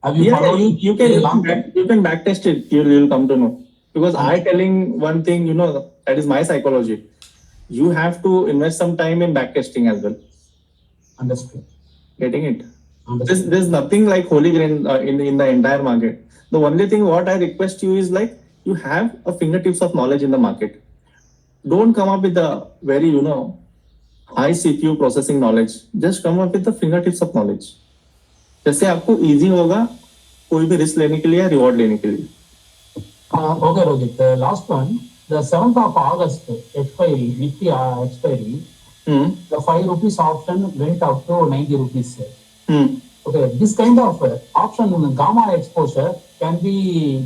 Have you followed it? You can backtest it. You'll come to know. Because I telling one thing, that is my psychology. You have to invest some time in backtesting as well. Understood. Getting it? There's nothing like holy grain in the entire market. The only thing what I request you is like you have a fingertips of knowledge in the market. Don't come up with a very high CPU processing knowledge. Just come up with the fingertips of knowledge. जैसे आपको easy होगा कोई भी रिस्क लेने के लिए रिवॉर्ड लेने के लिए. Okay, Rohit, the last one, the 7th of August expiry, Nifty expiry, the 5 rupees option went up to 90 rupees. Okay, this kind of option gamma exposure can be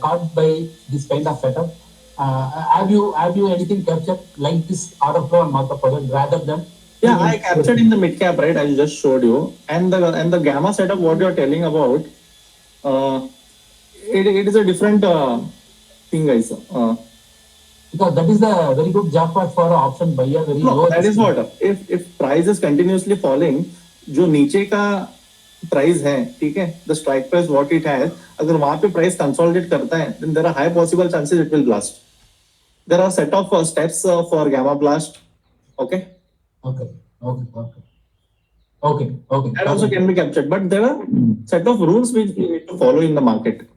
caught by this kind of setup. Have you anything captured like this order flow and markup project rather than? Yeah, I captured in the mid cap, right? I just showed you, and the gamma setup. What you're telling about, it is a different thing, guys. Because that is the very good jackpot for option buyer. Very No, low. that is what. If price is continuously falling, जो नीचे का प्राइस है, ठीक है, the strike price what it has, अगर वहाँ पे price consolidate करता है, then there are high possible chances it will blast. There are set of steps for gamma blast. Okay. Okay. That also can be captured, but there are set of rules which you need to follow in the market.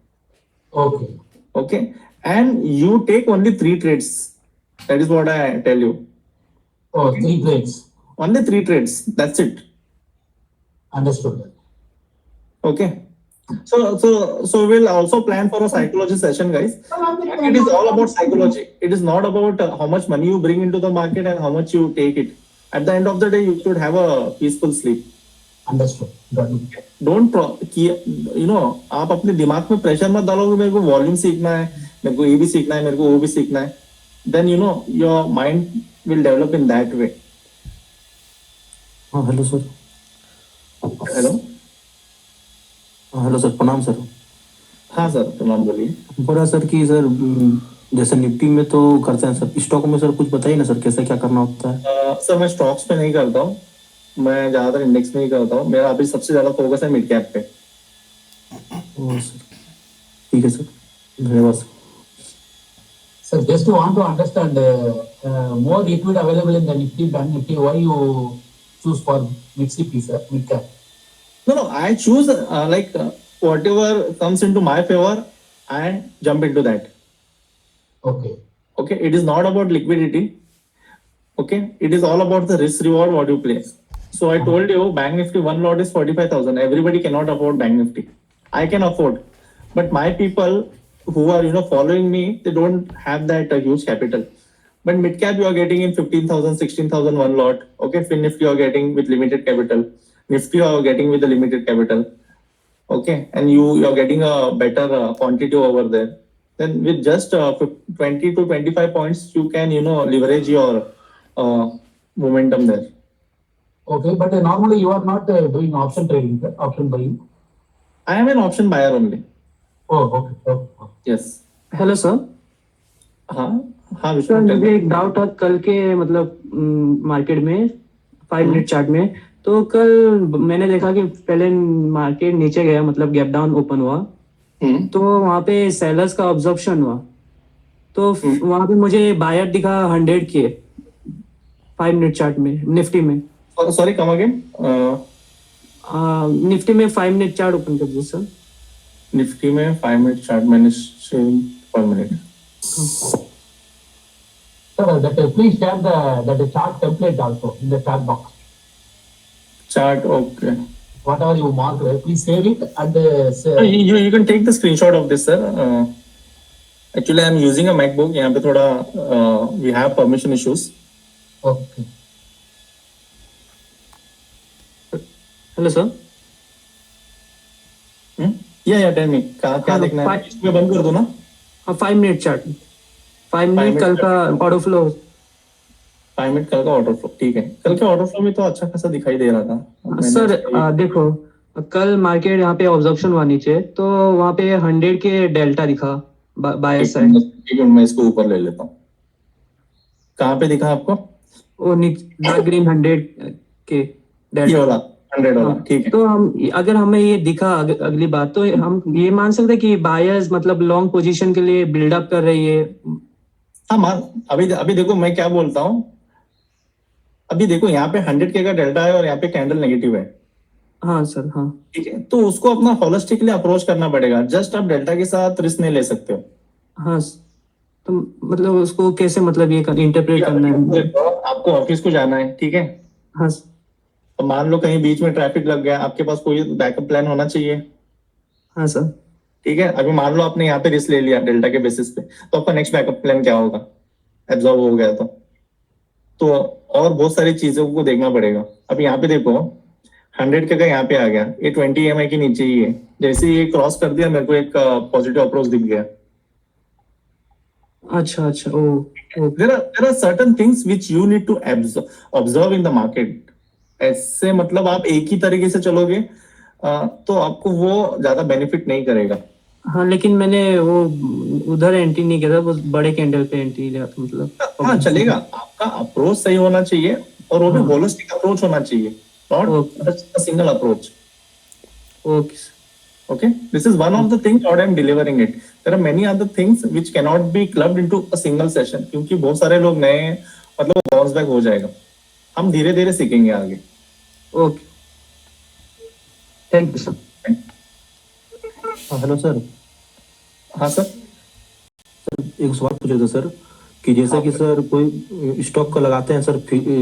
Okay, and you take only 3 trades. That is what I tell you. Oh, 3 trades. Only 3 trades. That's it. Understood. Okay. So we'll also plan for a psychology session, guys. It is all about psychology. It is not about how much money you bring into the market and how much you take it. At the end of the day, you should have a peaceful sleep. Understood. Got it. Don't आप अपने दिमाग में प्रेशर मत डालो कि मेरे को वॉल्यूम सीखना है, मेरे को ये भी सीखना है, मेरे को वो भी सीखना है. Then your mind will develop in that way. Hello sir. Hello sir, प्रणाम सर. हाँ सर, प्रणाम, बोलिए. बोला सर कि सर जैसे निफ्टी में तो करते हैं सर, स्टॉक में सर कुछ बताइए ना सर, कैसे क्या करना होता है. सर मैं स्टॉक्स पे नहीं करता हूँ, मैं ज्यादातर इंडेक्स में ही करता हूँ. मेरा अभी सबसे ज्यादा फोकस है मिड कैप पे. ओ सर, ठीक है सर, धन्यवाद sir. Sir, just want to understand more liquid available in the Nifty, Bank Nifty. Why you choose for mid-CP, sir, mid-cap? No, I choose whatever comes into my favor, I jump into that. Okay. Okay, it is not about liquidity. Okay, it is all about the risk reward what you play. So I told you, Bank Nifty one lot is 45,000. Everybody cannot afford Bank Nifty. I can afford, but my people who are following me, they don't have that huge capital. But mid cap you are getting in 15,000, 16,000 one lot. Okay, Fin Nifty you are getting with limited capital. Nifty you are getting with the limited capital. Okay, and you are getting a better quantity over there. Then with just 20 to 25 points, you can leverage your momentum there. Okay, but normally you are not doing option trading, sir, option buying. I am an option buyer only. Oh, okay. Yes. Hello sir. हाँ सर विष्णु, मुझे एक डाउट था कल के मतलब मार्केट में 5 मिनट चार्ट में. तो कल मैंने देखा कि पहले मार्केट नीचे गया, मतलब गैप डाउन ओपन हुआ, तो वहाँ पे सेलर्स का ऑब्जर्प्शन हुआ, तो वहाँ पे मुझे बायर दिखा 100 के 5 मिनट चार्ट में निफ्टी में. Sorry, come again. निफ्टी में 5 मिनट चार्ट ओपन कर दीजिए सर. निफ्टी में 5 मिनट चार्ट मैंने पर minute. Sir, please share that chart template also in the chat box. Chart, okay. Whatever you mark, please save it and You can take the screenshot of this, sir. Actually, I am using a MacBook. यहाँ पे थोड़ा we have permission issues. Okay. Hello sir. या टेल मी, क्या देखना है? इसमें बंद कर दो ना. हाँ, 5 मिनट चार्ट, 5 मिनट कल का ऑर्डर फ्लो. 5 मिनट कल का ऑर्डर फ्लो, ठीक है. कल के ऑर्डर फ्लो में तो अच्छा खासा दिखाई दे रहा था सर. देखो कल मार्केट यहाँ पे ऑब्जर्प्शन हुआ नीचे, तो वहाँ पे 100 के डेल्टा दिखा बायर साइड. ठीक है, मैं इसको ऊपर ले लेता हूँ. कहाँ पे दिखा आपको? वो डार्क ग्रीन 100 के ये वाला 100 वाला, ठीक है. तो हम अगर हमें ये दिखा अगली बात, तो हम ये मान सकते हैं कि बायर्स मतलब लॉन्ग पोजीशन के लिए बिल्डअप कर रही है. हाँ मान, अभी देखो मैं क्या बोलता हूँ. अभी देखो यहाँ पे 100 के का डेल्टा है और यहाँ पे कैंडल नेगेटिव है. हाँ सर, हाँ ठीक है, तो उसको अपना होलिस्टिकली अप्रोच करना पड़ेगा। जस्ट आप डेल्टा के साथ रिस्क नहीं ले सकते हो। हाँ। तो मतलब उसको कैसे मतलब ये इंटरप्रेट करना है? आपको ऑफिस को जाना है, ठीक है, हाँ तो मान लो कहीं बीच में ट्रैफिक लग गया, आपके पास कोई बैकअप प्लान होना चाहिए। हाँ सर। ठीक है, अभी मान लो आपने यहाँ पे रिस्क ले लिया डेल्टा के बेसिस पे, तो आपका नेक्स्ट बैकअप प्लान क्या होगा? एब्जॉर्ब हो गया तो और बहुत सारी चीजों को देखना पड़ेगा। अब यहाँ पे देखो, 100 का यहाँ पे आ गया, ये 20 EMI के नीचे ही है। जैसे ये क्रॉस कर दिया, मेरे को एक पॉजिटिव अप्रोच दिख गया। अच्छा अच्छा, ओ there are certain things which you need to observe in the market. ऐसे मतलब आप एक ही तरीके से चलोगे तो आपको वो ज्यादा बेनिफिट नहीं करेगा। हाँ, लेकिन मैंने वो उधर एंट्री नहीं किया था, वो बड़े कैंडल पे एंट्री लिया था मतलब। हाँ चलेगा, आपका अप्रोच सही होना चाहिए और वो भी हाँ। होलिस्टिक अप्रोच होना चाहिए, not single approach. Okay Okay, this is one of the things what I am delivering it. There are many other things which cannot be clubbed into a single session, क्योंकि बहुत सारे लोग नए हैं, मतलब बाउंस बैक हो जाएगा। हम धीरे धीरे सीखेंगे आगे। Okay, thank you sir. Hello sir. हाँ सर। एक सवाल पूछे थे सर, कि जैसे कि सर कोई स्टॉक का लगाते हैं सर,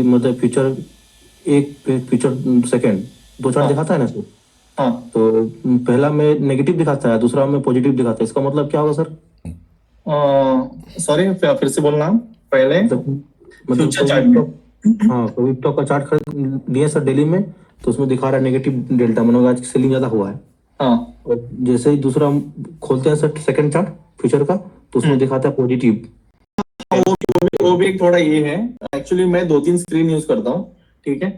मतलब फ्यूचर एक फ्यूचर सेकंड दो चार्ट दिखाता है ना सर। हाँ, तो पहला में नेगेटिव दिखाता है, दूसरा में पॉजिटिव दिखाता है, इसका मतलब क्या होगा सर? सॉरी फिर से बोलना। पहले मतलब फ्यूचर चार्ट में, हाँ, कोई स्टॉक का चार्ट खरीद लिया सर डेली में, तो उसमें दिखा रहा है नेगेटिव डेल्टा, मतलब आज की सेलिंग ज्यादा हुआ है। हाँ और जैसे ही दूसरा खोलते हैं सर सेकंड चार्ट फ्यूचर का, तो उसमें दिखाता है पॉजिटिव। वो भी एक थोड़ा ये है। एक्चुअली मैं 2-3 स्क्रीन यूज करता हूँ, ठीक है।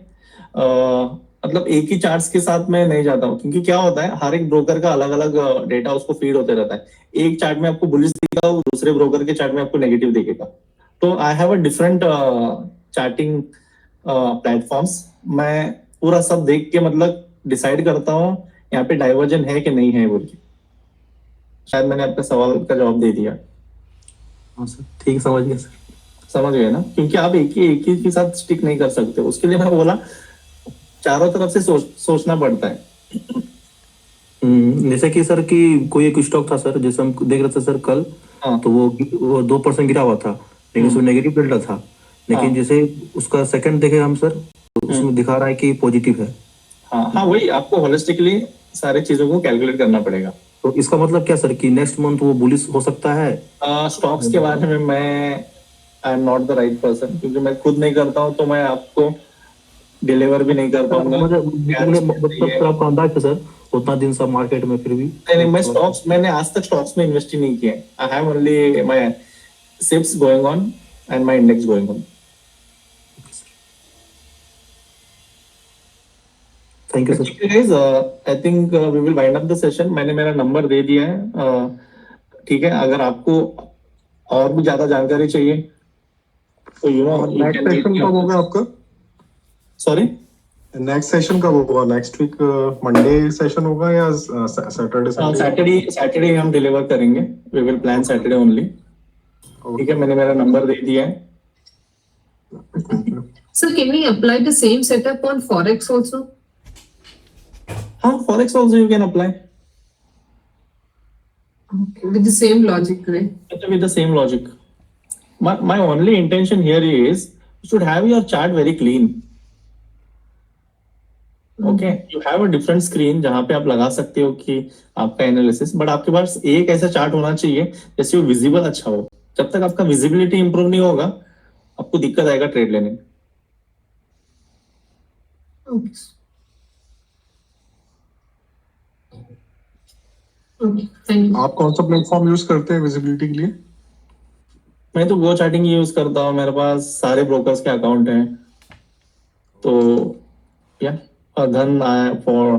मतलब एक ही चार्ट्स के साथ मैं नहीं जाता हूँ, क्योंकि क्या होता है, हर एक ब्रोकर का अलग अलग डेटा उसको फीड होते रहता है। एक चार्ट में आपको बुलिश दिखेगा, वो दूसरे ब्रोकर के चार्ट में आपको नेगेटिव दिखेगा। तो I have a different charting platforms. मैं पूरा सब देख के मतलब डिसाइड करता हूँ यहाँ पे डाइवर्जन है कि नहीं है बोल के। शायद मैंने आपका सवाल का जवाब दे दिया। हाँ सर, ठीक, समझ गया सर। समझ गए ना, क्योंकि आप एक ही के साथ स्टिक नहीं कर सकते, उसके लिए मैं बोला चारों तरफ से सोचना पड़ता है। जैसे कि सर कि कोई एक स्टॉक था सर, जैसे हम देख रहे थे सर कल, हाँ। तो वो 2% गिरा हुआ था, लेकिन उसमें नेगेटिव डेल्टा था। लेकिन हाँ। जैसे उसका सेकंड देखे हम सर, तो उसमें दिखा रहा है कि पॉजिटिव है। हाँ हाँ, वही आपको होलिस्टिकली सारी चीजों को कैलकुलेट करना पड़ेगा। तो इसका मतलब क्या सर, कि नेक्स्ट मंथ वो बुलिश हो सकता है? स्टॉक्स के बारे में मैं आई am not the right person, क्योंकि मैं खुद नहीं करता हूँ, तो मैं आपको डिलीवर भी नहीं कर पाऊंगा। मतलब आपका अंदाज है सर, उतना दिन सब मार्केट में, फिर भी नहीं, मैंने आज तक स्टॉक्स में इन्वेस्ट ही नहीं किया। I have only my SIPs going on and my index going on. Thank you sir. Guys, I think we will wind up the session. मैंने मेरा नंबर दे दिया है, ठीक है। अगर आपको और भी ज्यादा जानकारी चाहिए तो नेक्स्ट सेशन कब होगा आपका? सॉरी, नेक्स्ट सेशन कब होगा? नेक्स्ट वीक मंडे सेशन होगा या सैटरडे? सैटरडे हम डिलीवर करेंगे। We will plan Saturday only. ठीक है, मैंने मेरा नंबर दे दिया है। Sir, can we apply the same setup on Forex also? हाँ, forex also you can apply Okay, with the same logic, right? with the same logic. My only intention here is you should have your chart very clean. Okay, you have a different screen जहाँ पे आप लगा सकते हो कि आपका एनालिसिस, बट आपके पास एक ऐसा चार्ट होना चाहिए जैसे वो विजिबल अच्छा हो। जब तक आपका विजिबिलिटी इंप्रूव नहीं होगा, आपको दिक्कत आएगा ट्रेड लेने में। Okay, thank you. आप कौन सा प्लेटफॉर्म यूज करते हैं विजिबिलिटी के लिए? मैं तो गो चार्टिंग यूज करता हूँ, मेरे पास सारे ब्रोकर्स के अकाउंट हैं। तो या धन फॉर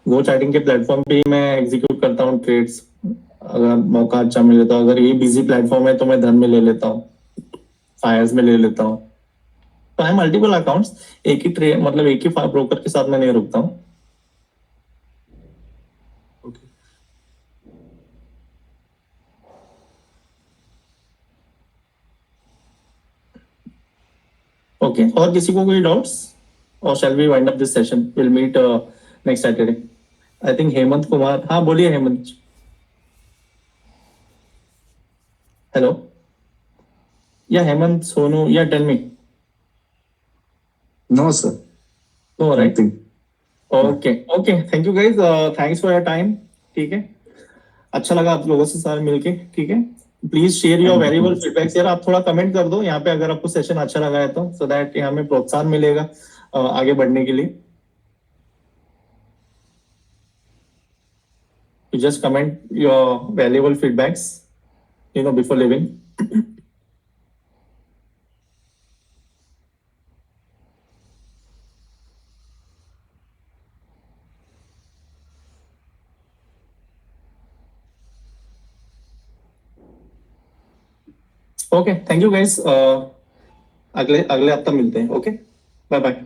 गो चार्टिंग के प्लेटफॉर्म पे ही मैं एग्जीक्यूट करता हूँ ट्रेड्स। अगर मौका अच्छा मिले तो, अगर ये बिजी प्लेटफॉर्म है तो मैं धन में ले लेता हूँ, फायर्स में ले लेता हूँ। तो है मल्टीपल अकाउंट्स, एक ही ट्रेड मतलब एक ही ब्रोकर के साथ मैं नहीं रुकता हूँ। ओके, और किसी को कोई डाउट्स? और shall we wind up this session? Will meet next Saturday. I think Hemant Kumar. हाँ बोलिए Hemant. Hello. Yeah Hemant Sonu yeah tell me. No, sir. No right. Nothing. Okay okay. Thank you guys. Thanks for your time. ठीक है. अच्छा लगा आप लोगों से सारे मिलके. ठीक है. Please share your variable feedbacks. यार आप थोड़ा कमेंट कर दो यहाँ पे अगर आपको सेशन अच्छा लगा है तो, सो दैट हमें प्रोत्साहन मिलेगा आगे बढ़ने के लिए. Just comment your valuable feedbacks before leaving. Okay. Thank you guys. अगले अगले हफ्ता मिलते हैं. ओके. Bye bye.